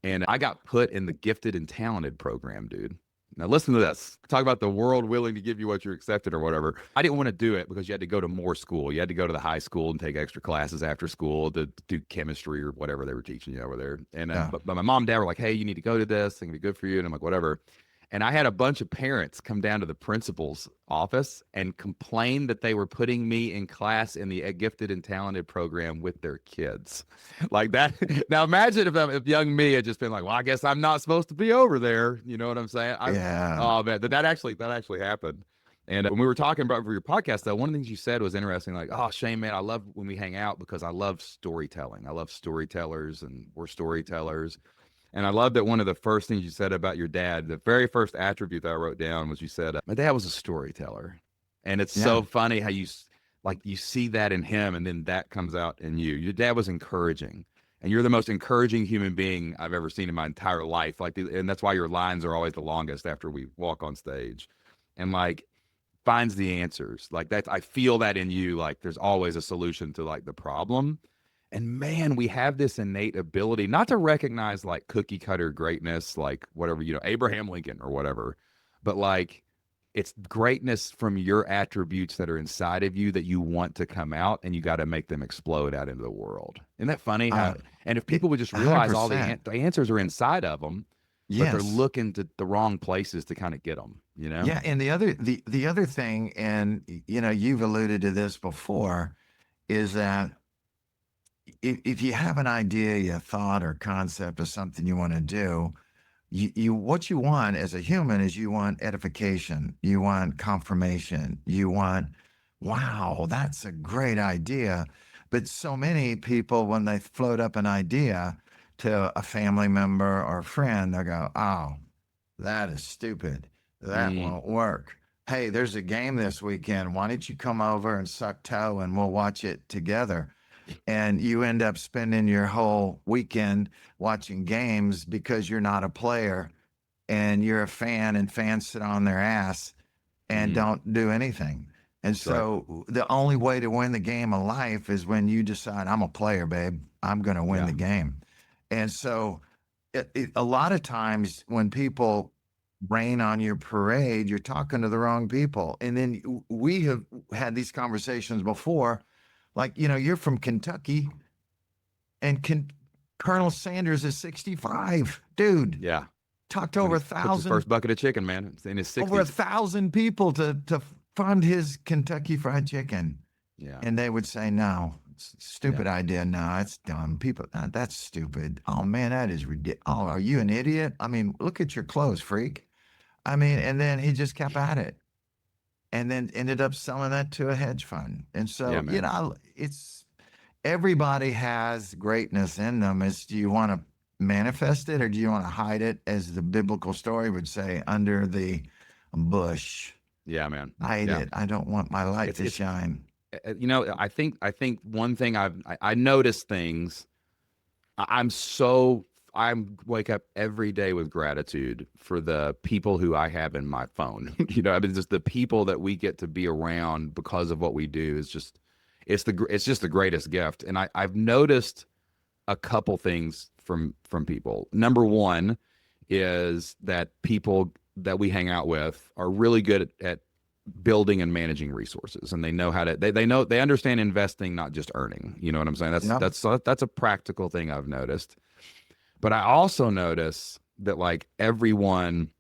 Speaker 1: And I got put in the gifted and talented program, dude. Now listen to this. Talk about the world willing to give you what you're accepted or whatever. I didn't want to do it because you had to go to more school. You had to go to the high school and take extra classes after school to do chemistry or whatever they were teaching you over there. And but my mom and dad were like, hey, you need to go to this. It's going to be good for you. And I'm like, whatever. And I had a bunch of parents come down to the principal's office and complain that they were putting me in class in the gifted and talented program with their kids. Like that. Now imagine if young me had just been like, well, I guess I'm not supposed to be over there. You know what I'm saying? Oh man, that actually happened. And when we were talking about for your podcast, though, one of the things you said was interesting. Like, oh, Shane, man, I love when we hang out because I love storytelling. I love storytellers, and we're storytellers. And I love that one of the first things you said about your dad, the very first attribute that I wrote down was you said, my dad was a storyteller. And it's so funny how you see that in him, and then that comes out in you. Your dad was encouraging, and you're the most encouraging human being I've ever seen in my entire life. And that's why your lines are always the longest after we walk on stage. And like, finds the answers. Like that, I feel that in you. Like there's always a solution to like the problem. And man, we have this innate ability not to recognize like cookie cutter greatness, like whatever, Abraham Lincoln or whatever, but like it's greatness from your attributes that are inside of you that you want to come out, and you got to make them explode out into the world. Isn't that funny
Speaker 2: Uh,
Speaker 1: how, and if people would just realize all
Speaker 2: 100%.
Speaker 1: the answers are inside of them, but they're
Speaker 2: Yes.
Speaker 1: looking to the wrong places to kind of get them,
Speaker 2: Yeah, and the other thing, and you've alluded to this before, is that if you have an idea, a thought or concept of something you want to do, you what you want as a human is you want edification, you want confirmation, you want, wow, that's a great idea. But so many people, when they float up an idea to a family member or a friend, they'll go, oh, that is stupid. That
Speaker 1: Mm,
Speaker 2: won't work. Hey, there's a game this weekend. Why don't you come over and suck toe and we'll watch it together? And you end up spending your whole weekend watching games because you're not a player and you're a fan, and fans sit on their ass and
Speaker 1: mm,
Speaker 2: don't do anything. And
Speaker 1: that's right.
Speaker 2: so the only way to win the game of life is when you decide, I'm a player, babe. I'm going to win
Speaker 1: Yeah.
Speaker 2: the game. And so a lot of times when people rain on your parade, you're talking to the wrong people. And then we have had these conversations before, like, you're from Kentucky, and Colonel Sanders is 65. Dude,
Speaker 1: Yeah.
Speaker 2: talked to
Speaker 1: When
Speaker 2: over
Speaker 1: he
Speaker 2: a
Speaker 1: cooked his
Speaker 2: thousand
Speaker 1: first bucket of chicken, man, it's in his
Speaker 2: over a
Speaker 1: 60s.
Speaker 2: thousand people to fund his Kentucky Fried Chicken.
Speaker 1: Yeah.
Speaker 2: And they would say, no,
Speaker 1: Yeah.
Speaker 2: stupid idea. No, it's dumb. People, that's stupid. Oh, man, that is ridiculous. Oh, are you an idiot? I mean, look at your clothes, freak. I mean, and then he just kept at it and then ended up selling that to a hedge fund. And
Speaker 1: Yeah,
Speaker 2: so,
Speaker 1: man.
Speaker 2: it's everybody has greatness in them. Is, do you want to manifest it or do you want to hide it, as the biblical story would say, under the bush?
Speaker 1: Yeah, man.
Speaker 2: Hide
Speaker 1: Yeah.
Speaker 2: it. I don't want my light to
Speaker 1: It's
Speaker 2: shine.
Speaker 1: I think one thing I notice things. I'm so I wake up every day with gratitude for the people who I have in my phone. I mean, just the people that we get to be around because of what we do is just it's just the greatest gift. And I've noticed a couple things from people. Number one is that people that we hang out with are really good at building and managing resources, and they know how to they understand investing, not just earning. You know what I'm saying? that's
Speaker 2: Yep.
Speaker 1: that's that's a practical thing I've noticed. But I also notice that like everyone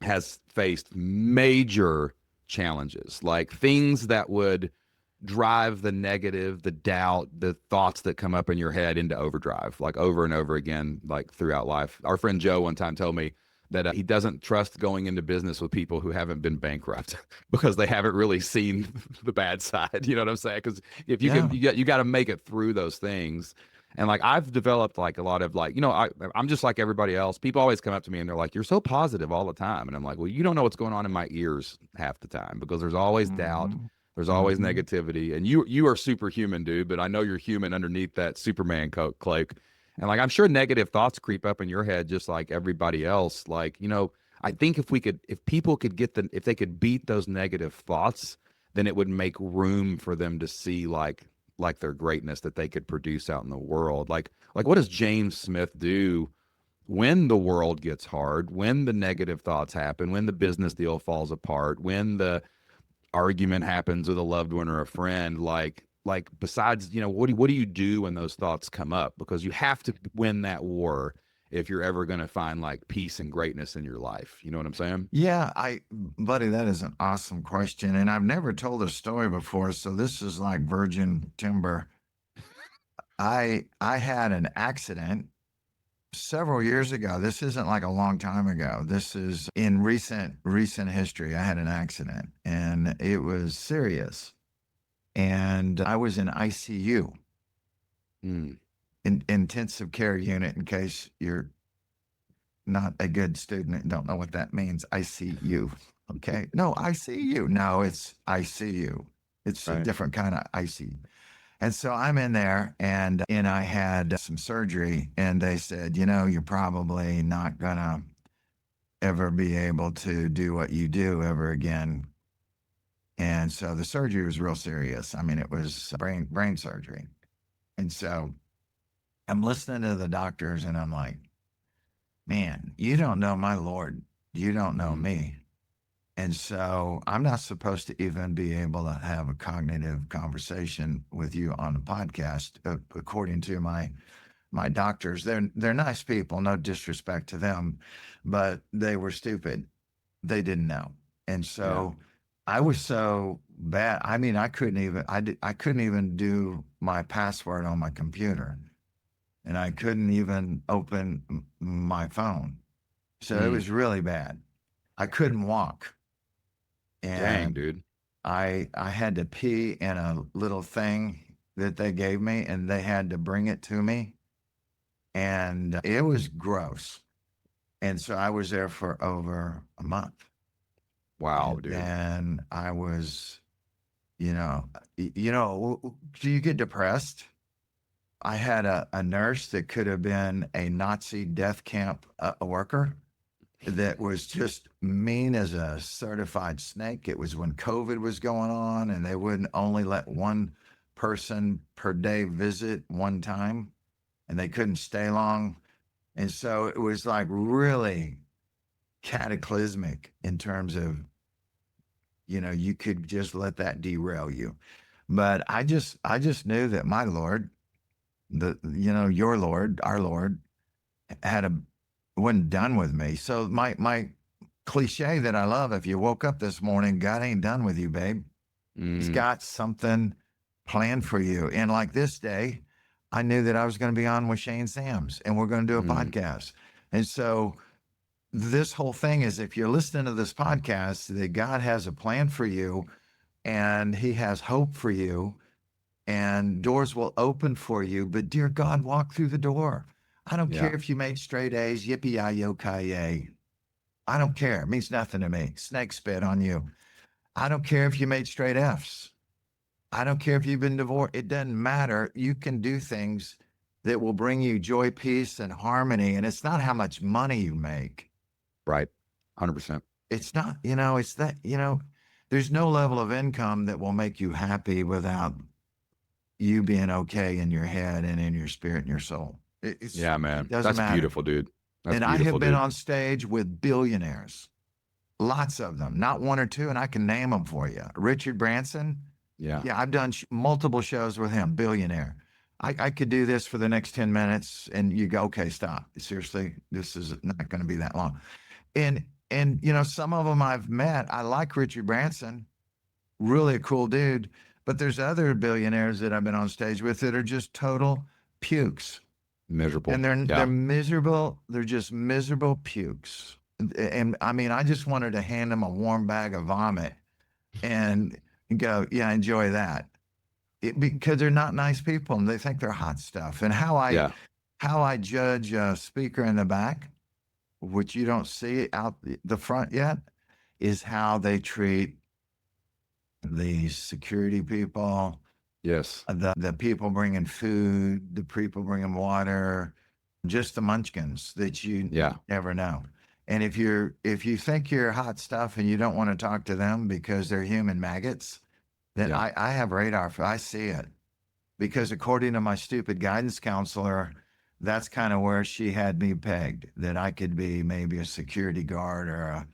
Speaker 1: has faced major challenges, like things that would drive the negative, the doubt, the thoughts that come up in your head into overdrive, like over and over again, like throughout life. Our friend Joe one time told me that he doesn't trust going into business with people who haven't been bankrupt because they haven't really seen the bad side. You know what I'm saying? Because if you can,
Speaker 2: Yeah.
Speaker 1: you got to make it through those things. And like I've developed like a lot of like, I'm just like everybody else. People always come up to me and they're like, "You're so positive all the time," and I'm like, "Well, you don't know what's going on in my ears half the time because there's always doubt,
Speaker 2: Hmm.
Speaker 1: there's always
Speaker 2: Hmm.
Speaker 1: negativity, and you are superhuman, dude. But I know you're human underneath that Superman cloak, and like I'm sure negative thoughts creep up in your head just like everybody else. Like I think if people could if they could beat those negative thoughts, then it would make room for them to see like their greatness that they could produce out in the world. Like what does James Smith do when the world gets hard, when the negative thoughts happen, when the business deal falls apart, when the argument happens with a loved one or a friend? Like besides, what do you do when those thoughts come up? Because you have to win that war if you're ever going to find like peace and greatness in your life. You know what I'm saying?
Speaker 2: Yeah, buddy, that is an awesome question. And I've never told a story before, so this is like virgin timber. I had an accident several years ago. This isn't like a long time ago. This is in recent history. I had an accident and it was serious. And I was in ICU,
Speaker 1: Mm,
Speaker 2: in intensive care unit, in case you're not a good student and don't know what that means. ICU. Okay. No, ICU. No, it's ICU. It's a
Speaker 1: right.
Speaker 2: different kind of ICU. And so I'm in there, and I had some surgery, and they said, you're probably not gonna ever be able to do what you do ever again. And so the surgery was real serious. I mean, it was brain surgery. And so I'm listening to the doctors and I'm like, man, you don't know my Lord. You don't know
Speaker 1: Mm.
Speaker 2: me. And so I'm not supposed to even be able to have a cognitive conversation with you on the podcast, according to my doctors. They're nice people, no disrespect to them, but they were stupid. They didn't know. And
Speaker 1: Yeah.
Speaker 2: so I was so bad. I mean, I couldn't even do my password on my computer, and I couldn't even open my phone. So it
Speaker 1: Mm.
Speaker 2: was really bad. I couldn't walk,
Speaker 1: Dang,
Speaker 2: and
Speaker 1: dude.
Speaker 2: I had to pee in a little thing that they gave me, and they had to bring it to me, and it was gross. And so I was there for over a month.
Speaker 1: Wow,
Speaker 2: And
Speaker 1: dude.
Speaker 2: then I was, do you get depressed? I had a nurse that could have been a Nazi death camp worker that was just mean as a certified snake. It was when COVID was going on and they wouldn't only let one person per day visit one time and they couldn't stay long. And so it was like really cataclysmic in terms of, you could just let that derail you. But I just knew that my Lord, your Lord, our Lord, had a wasn't done with me. So my cliche that I love, if you woke up this morning, God ain't done with you, babe. He's
Speaker 1: Mm.
Speaker 2: got something planned for you. And like this day, I knew that I was going to be on with Shane Sams and we're going to do a
Speaker 1: Mm.
Speaker 2: podcast. And so this whole thing is if you're listening to this podcast, that God has a plan for you and he has hope for you and doors will open for you. But dear God, walk through the door. I don't
Speaker 1: Yeah.
Speaker 2: care if you made straight A's, yippee-yi-yo-ki-yay. I don't care. It means nothing to me. Snake spit on you. I don't care if you made straight F's. I don't care if you've been divorced. It doesn't matter. You can do things that will bring you joy, peace, and harmony. And it's not how much money you make.
Speaker 1: Right. 100%.
Speaker 2: It's not, it's that, there's no level of income that will make you happy without you being okay in your head and in your spirit and your soul.
Speaker 1: Yeah,
Speaker 2: It
Speaker 1: man.
Speaker 2: doesn't
Speaker 1: That's
Speaker 2: matter.
Speaker 1: beautiful, dude. That's
Speaker 2: And I have
Speaker 1: beautiful,
Speaker 2: been
Speaker 1: dude.
Speaker 2: on stage with billionaires, lots of them, not one or two, and I can name them for you. Richard Branson,
Speaker 1: Yeah.
Speaker 2: yeah, I've done multiple shows with him, billionaire. I could do this for the next 10 minutes and you go, okay, stop. Seriously, this is not going to be that long. And some of them I've met. I like Richard Branson, really a cool dude. But there's other billionaires that I've been on stage with that are just total pukes.
Speaker 1: Miserable.
Speaker 2: And they're
Speaker 1: Yeah.
Speaker 2: miserable. They're just miserable pukes. And I mean, I just wanted to hand them a warm bag of vomit and go, yeah, enjoy that. Because they're not nice people and they think they're hot stuff. And
Speaker 1: Yeah.
Speaker 2: how I judge a speaker in the back, which you don't see out the front yet, is how they treat the security people,
Speaker 1: Yes.
Speaker 2: the people bringing food, the people bringing water, just the munchkins that you
Speaker 1: Yeah.
Speaker 2: never know. And if you think you're hot stuff and you don't want to talk to them because they're human maggots, then
Speaker 1: Yeah.
Speaker 2: I have radar for I see it. Because according to my stupid guidance counselor, that's kind of where she had me pegged, that I could be maybe a security guard or a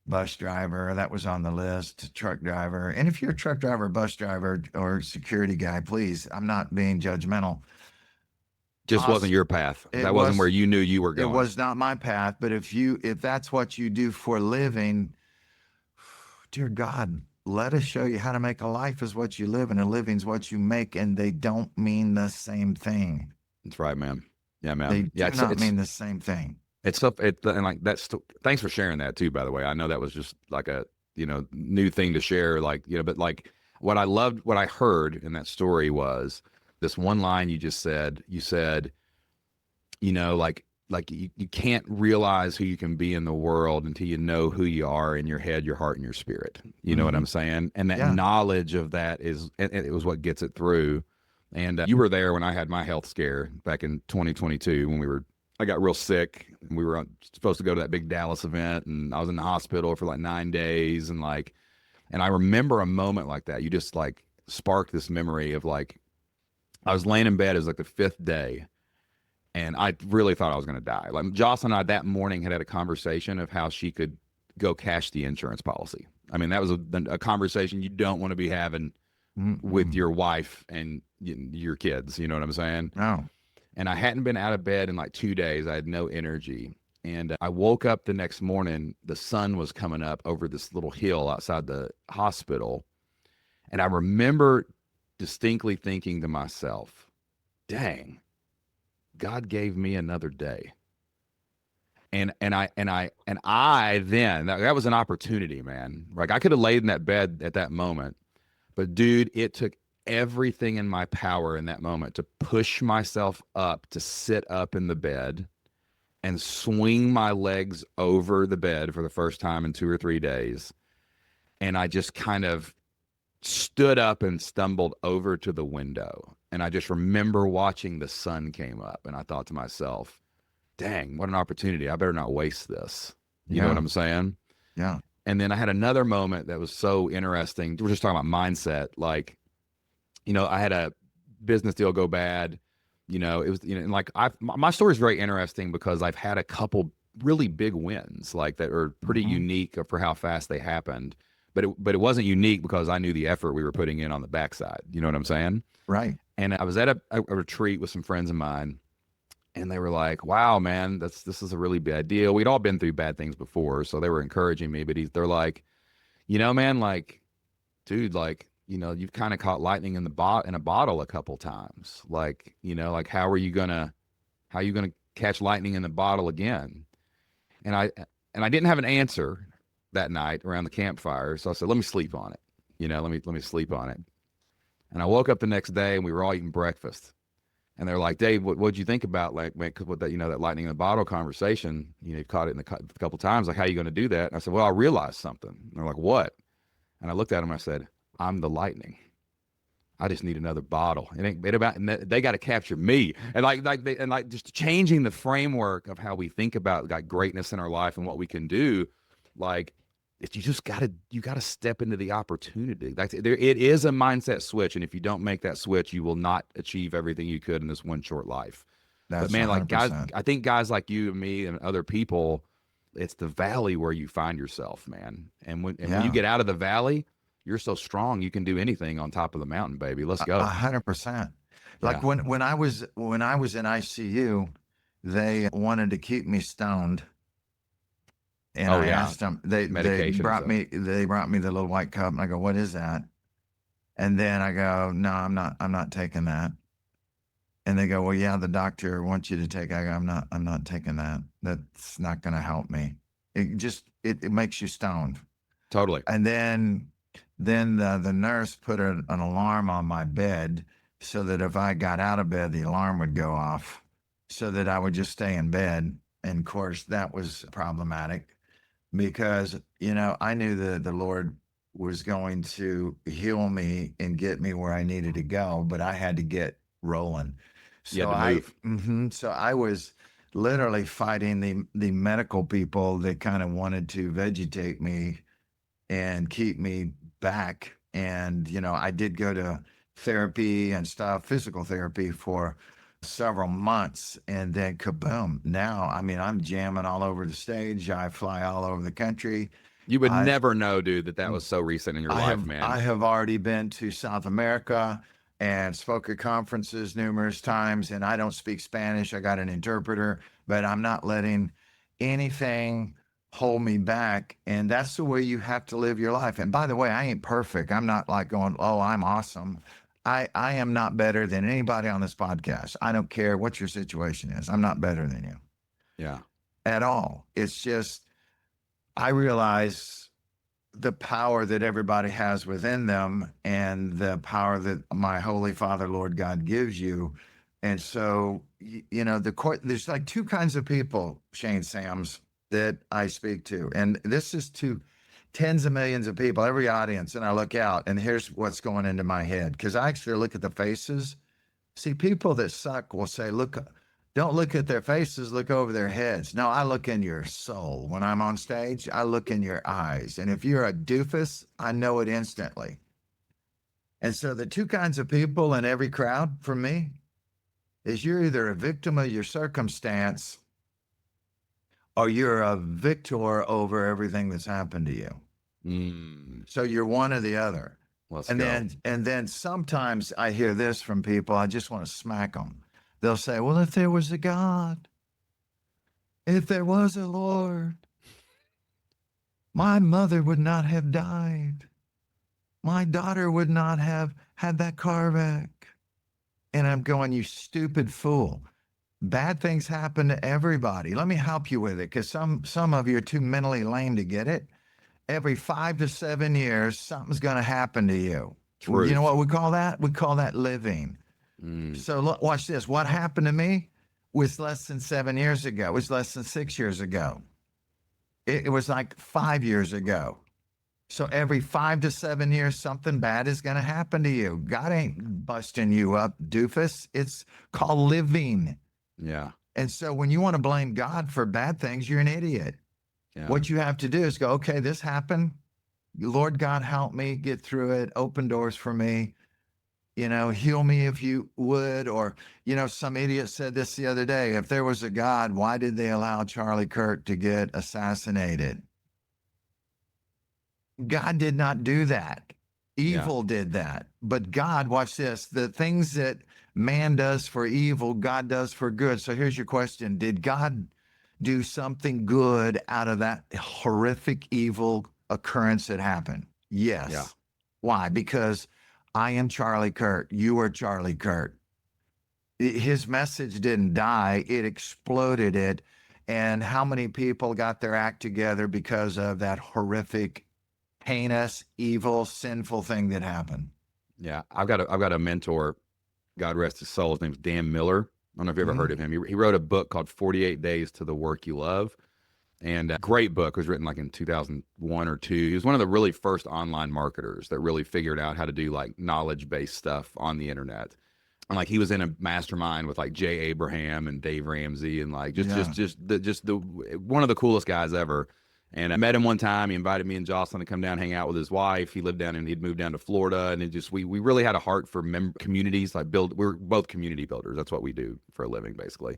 Speaker 2: bus driver. That was on the list, truck driver. And if you're a truck driver, bus driver, or security guy, please, I'm not being judgmental.
Speaker 1: Just wasn't your path.
Speaker 2: It
Speaker 1: That wasn't where
Speaker 2: was
Speaker 1: you knew you were
Speaker 2: it
Speaker 1: going.
Speaker 2: was not my path, but if that's what you do for a living, dear God, let us show you how to make a life is what you live and a living is what you make, and they don't mean the same thing.
Speaker 1: That's right, man. Yeah,
Speaker 2: They
Speaker 1: man. Yeah,
Speaker 2: do not mean the same thing.
Speaker 1: it's stuff and like thanks for sharing that too, by the way. I know that was just like a, new thing to share, like, but like what I loved, what I heard in that story was this one line you said, like you can't realize who you can be in the world until you know who you are in your head, your heart, and your spirit. You know what
Speaker 2: Hmm.
Speaker 1: I'm saying? And that
Speaker 2: Yeah.
Speaker 1: knowledge of that it was what gets it through. And you were there when I had my health scare back in 2022 when I got real sick and we were supposed to go to that big Dallas event and I was in the hospital for like 9 days and like And I remember a moment like that. You just like sparked this memory of like, I was laying in bed. It was like the fifth day. And I really thought I was going to die. Like Jocelyn and I that morning had a conversation of how she could go cash the insurance policy. I mean, that was a conversation you don't want to be having with
Speaker 2: Mm-mm.
Speaker 1: your wife and your kids. You know what I'm saying?
Speaker 2: No.
Speaker 1: And I hadn't been out of bed in like 2 days. I had no energy. And I woke up the next morning. The sun was coming up over this little hill outside the hospital. And I remember distinctly thinking to myself, dang, God gave me another day. And I then that was an opportunity, man. Like I could have laid in that bed at that moment, but dude, it took everything in my power in that moment to push myself up, to sit up in the bed and swing my legs over the bed for the first time in 2 or 3 days. And I just kind of stood up and stumbled over to the window. And I just remember watching the sun came up, and I thought to myself, dang, what an opportunity. I better not waste this. You know what
Speaker 2: Yeah.
Speaker 1: I'm saying?
Speaker 2: Yeah.
Speaker 1: And then I had another moment that was so interesting. We're just talking about mindset. Like, I had a business deal go bad. It was, and like my story is very interesting because I've had a couple really big wins, like that are pretty
Speaker 2: Hmm.
Speaker 1: unique for how fast they happened. But it wasn't unique because I knew the effort we were putting in on the backside. You know what I'm saying?
Speaker 2: Right.
Speaker 1: And I was at a retreat with some friends of mine, and they were like, "Wow, man, this is a really bad deal." We'd all been through bad things before, so they were encouraging me. But they're like, man, like, dude, like, you've kind of caught lightning in a bottle a couple times. Like, like how are you gonna catch lightning in the bottle again? And I didn't have an answer that night around the campfire, so I said, "Let me sleep on it." Let me sleep on it. And I woke up the next day, and we were all eating breakfast. And they're like, "Dave, what'd you think about like, man, with that, that lightning in the bottle conversation? You've caught it a couple times. Like, how are you going to do that?" And I said, "Well, I realized something." And they're like, "What?" And I looked at them and I said, "I'm the lightning. I just need another bottle. It ain't about, and they got to capture me." And like just changing the framework of how we think about like greatness in our life and what we can do. Like, you gotta step into the opportunity. Like it is a mindset switch. And if you don't make that switch, you will not achieve everything you could in this one short life. But
Speaker 2: That's
Speaker 1: man, like guys,
Speaker 2: 100%.
Speaker 1: I think guys like you and me and other people, it's the valley where you find yourself, man. And when you
Speaker 2: Yeah.
Speaker 1: get out of the valley, you're so strong you can do anything on top of the mountain, baby. Let's
Speaker 2: A
Speaker 1: go.
Speaker 2: 100%. Like
Speaker 1: Yeah.
Speaker 2: when I was in ICU, they wanted to keep me stoned, and
Speaker 1: Oh
Speaker 2: I
Speaker 1: yeah.
Speaker 2: asked them. They
Speaker 1: Medication and
Speaker 2: brought
Speaker 1: stuff.
Speaker 2: me the little white cup, and I go, "What is that?" And then I go, "No, I'm not taking that." And they go, "Well, yeah, the doctor wants you to take." I go, I'm not taking that. That's not going to help me. It makes you stoned.
Speaker 1: Totally.
Speaker 2: And then the nurse put an alarm on my bed so that if I got out of bed, the alarm would go off so that I would just stay in bed. And of course, that was problematic because, I knew that the Lord was going to heal me and get me where I needed to go, but I had to get rolling.
Speaker 1: You had
Speaker 2: So
Speaker 1: to move.
Speaker 2: I was literally fighting the medical people that kind of wanted to vegetate me and keep me back. And, I did go to therapy and stuff, physical therapy for several months. And then kaboom. Now, I mean, I'm jamming all over the stage. I fly all over the country.
Speaker 1: You would
Speaker 2: I,
Speaker 1: never know, dude, that was so recent in your
Speaker 2: I
Speaker 1: life,
Speaker 2: have
Speaker 1: man.
Speaker 2: I have already been to South America and spoke at conferences numerous times, and I don't speak Spanish. I got an interpreter, but I'm not letting anything hold me back. And that's the way you have to live your life. And by the way, I ain't perfect. I'm not like going, "Oh, I'm awesome." I am not better than anybody on this podcast. I don't care what your situation is. I'm not better than you
Speaker 1: Yeah.
Speaker 2: at all. It's just I realize the power that everybody has within them and the power that my Holy Father, Lord God gives you. And so, there's like two kinds of people, Shane Sams, that I speak to. And this is to tens of millions of people, every audience. And I look out, and here's what's going into my head. Because I actually look at the faces. See, people that suck will say, "Look, Don't look at their faces, look over their heads. No, I look in your soul. When I'm on stage, I look in your eyes. And if you're a doofus, I know it instantly. And so the two kinds of people in every crowd for me is you're either a victim of your circumstance or you're a victor over everything that's happened to you. So you're one or the other.
Speaker 1: Let's
Speaker 2: And
Speaker 1: go.
Speaker 2: then sometimes I hear this from people, I just want to smack them. They'll say, well, if there was a God, if there was a Lord, my mother would not have died. My daughter would not have had that car wreck. And I'm going, you stupid fool. Bad things happen to everybody. Let me help you with it, because some of you are too mentally lame to get it. Every 5 to 7 years, something's going to happen to you.
Speaker 1: Truth.
Speaker 2: You know what we call that? We call that living.
Speaker 1: Mm.
Speaker 2: So look, watch this. What happened to me was less than 7 years ago. It was less than 6 years ago. It was like 5 years ago. So every 5 to 7 years, something bad is going to happen to you. God ain't busting you up, doofus. It's called living.
Speaker 1: Yeah.
Speaker 2: And so when you want to blame God for bad things, you're an idiot.
Speaker 1: Yeah.
Speaker 2: What you have to do is go, okay, this happened. Lord God, help me get through it. Open doors for me. Heal me if you would. Or, some idiot said this the other day. If there was a God, why did they allow Charlie Kirk to get assassinated? God did not do that. Evil did that. But God, watch this, the things that man does for evil, God does for good. So here's your question. Did God do something good out of that horrific evil occurrence that happened? Yes.
Speaker 1: Yeah.
Speaker 2: Why? Because I am Charlie Kirk. You are Charlie Kirk. His message didn't die. It exploded it. And how many people got their act together because of that horrific, heinous, evil, sinful thing that happened?
Speaker 1: Yeah. I've got a mentor, God rest his soul. His name's Dan Miller. I don't know if you ever heard of him. He wrote a book called 48 Days to the Work You Love. And a great book. It was written like in 2001 or 2. He was one of the really first online marketers that really figured out how to do like knowledge-based stuff on the internet. And like he was in a mastermind with like Jay Abraham and Dave Ramsey and like just the one of the coolest guys ever. And I met him one time. He invited me and Jocelyn to come down, hang out with his wife. He lived down and he'd moved down to Florida. And it just, we really had a heart for communities, like we're both community builders. That's what we do for a living, basically.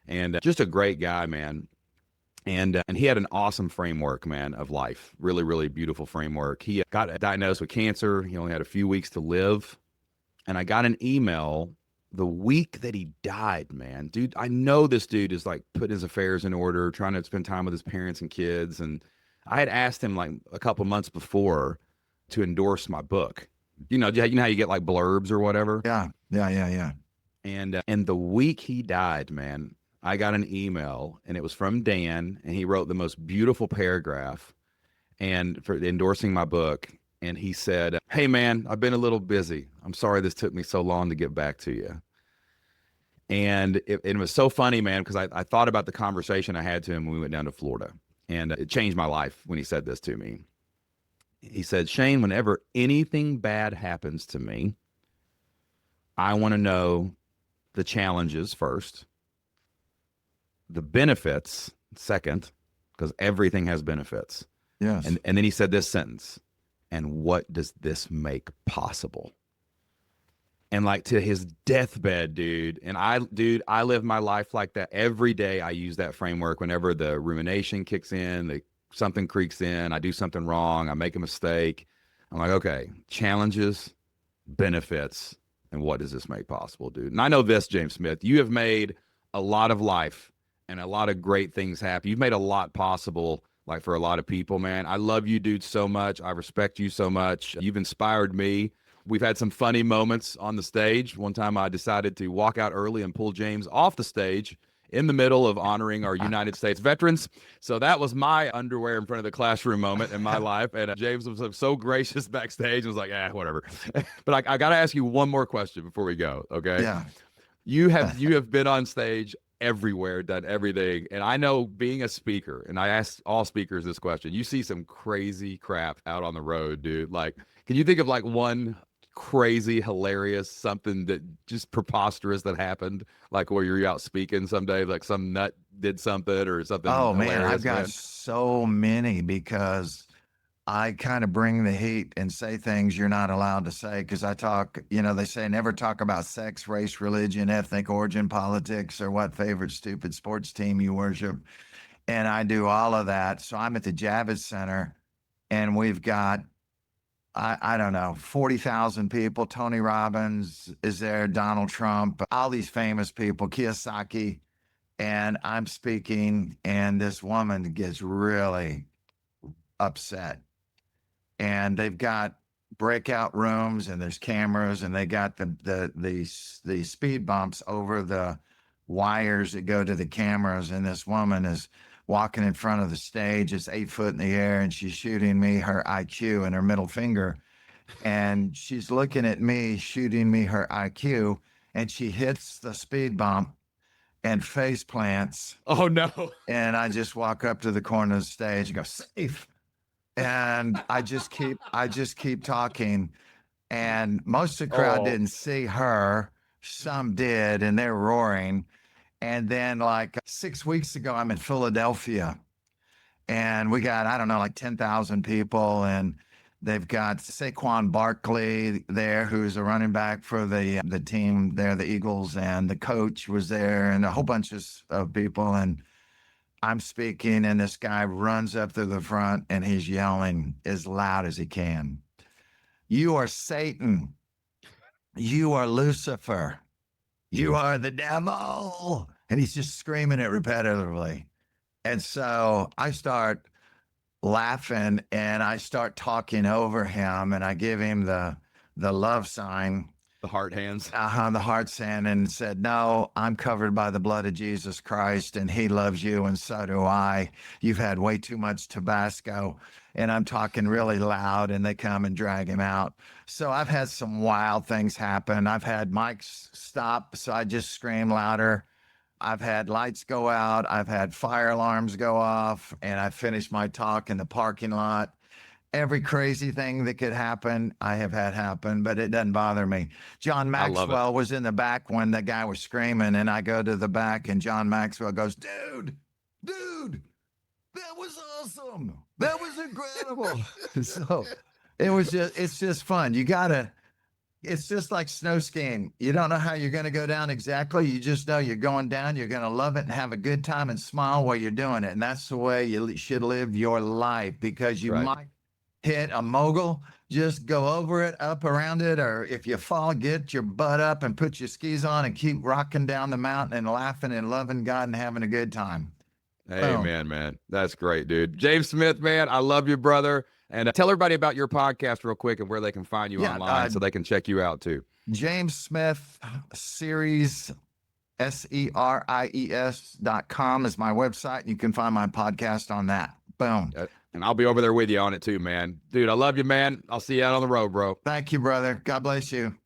Speaker 1: And just a great guy, man. And he had an awesome framework, man, of life. Really, really beautiful framework. He got diagnosed with cancer. He only had a few weeks to live. And I got an email the week that he died, man. Dude, I know this dude is like putting his affairs in order, trying to spend time with his parents and kids. And I had asked him like a couple months before to endorse my book. You know how you get like blurbs or whatever?
Speaker 2: Yeah.
Speaker 1: And the week he died, man, I got an email and it was from Dan, and he wrote the most beautiful paragraph and for endorsing my book. And he said, "Hey man, I've been a little busy. I'm sorry this took me so long to get back to you." And it was so funny, man, because I thought about the conversation I had to him when we went down to Florida, and it changed my life when he said this to me. He said, "Shane, whenever anything bad happens to me, I want to know the challenges first, the benefits second, because everything has benefits."
Speaker 2: Yes.
Speaker 1: And then he said this sentence, "And what does this make possible?" And like to his deathbed, dude. And I live my life like that every day. I use that framework whenever the rumination kicks in, something creaks in, I do something wrong, I make a mistake. I'm like, okay, challenges, benefits, and what does this make possible, dude? And I know this, James Smith, you have made a lot of life and a lot of great things happen. You've made a lot possible, like for a lot of people, man. I love you, dude, so much. I respect you so much. You've inspired me. We've had some funny moments on the stage. One time I decided to walk out early and pull James off the stage in the middle of honoring our United States veterans. So that was my underwear in front of the classroom moment in my life. And James was so gracious backstage. I was like, whatever. But I got to ask you one more question before we go, okay?
Speaker 2: Yeah.
Speaker 1: You have been on stage everywhere, done everything. And I know being a speaker, and I ask all speakers this question, you see some crazy crap out on the road, dude. Like, can you think of like one crazy, hilarious, something that just preposterous that happened? Like where you're out speaking someday, like some nut did something or something
Speaker 2: Oh man, I've
Speaker 1: hilarious,
Speaker 2: got
Speaker 1: man.
Speaker 2: so many because I kind of bring the heat and say things you're not allowed to say because I talk, they say never talk about sex, race, religion, ethnic origin, politics, or what favorite stupid sports team you worship. And I do all of that. So I'm at the Javits Center and we've got, I don't know, 40,000 people. Tony Robbins is there, Donald Trump, all these famous people, Kiyosaki. And I'm speaking, and this woman gets really upset. And they've got breakout rooms and there's cameras and they got the speed bumps over the wires that go to the cameras, and this woman is walking in front of the stage. It's 8 foot in the air and she's shooting me her IQ and her middle finger, and she's looking at me shooting me her IQ, and she hits the speed bump and face plants,
Speaker 1: Oh no.
Speaker 2: and I just walk up to the corner of the stage and go safe. And I just keep talking, and most of the crowd
Speaker 1: Oh,
Speaker 2: didn't see her. Some did, and they're roaring. And then, like 6 weeks ago, I'm in Philadelphia, and we got, I don't know, like 10,000 people, and they've got Saquon Barkley there, who's a running back for the team there, the Eagles, and the coach was there, and a whole bunch of people. And I'm speaking, and this guy runs up to the front and he's yelling as loud as he can, "You are Satan. You are Lucifer. You are the devil." And he's just screaming it repetitively. And so I start laughing and I start talking over him, and I give him the love sign,
Speaker 1: the heart hands.
Speaker 2: the heart sand, and said, "No, I'm covered by the blood of Jesus Christ, and he loves you, and so do I. You've had way too much Tabasco." And I'm talking really loud, and they come and drag him out. So I've had some wild things happen. I've had mics stop, so I just scream louder. I've had lights go out. I've had fire alarms go off, and I finished my talk in the parking lot. Every crazy thing that could happen, I have had happen, but it doesn't bother me. John
Speaker 1: I love it.
Speaker 2: Maxwell was in the back when the guy was screaming, and I go to the back, and John Maxwell goes, dude, that was awesome. That was incredible." So it's just fun. It's just like snow skiing. You don't know how you're going to go down exactly. You just know you're going down. You're going to love it and have a good time and smile while you're doing it. And that's the way you should live your life, because you
Speaker 1: Right.
Speaker 2: might hit a mogul. Just go over it, up around it. Or if you fall, get your butt up and put your skis on and keep rocking down the mountain and laughing and loving God and having a good time. Boom.
Speaker 1: Amen, man. That's great, dude. James Smith, man, I love you, brother. And tell everybody about your podcast real quick and where they can find you
Speaker 2: Yeah,
Speaker 1: online so they can check you out too.
Speaker 2: James Smith Series, SERIES.com is my website. You can find my podcast on that. Boom.
Speaker 1: And I'll be over there with you on it too, man. Dude, I love you, man. I'll see you out on the road, bro.
Speaker 2: Thank you, brother. God bless you.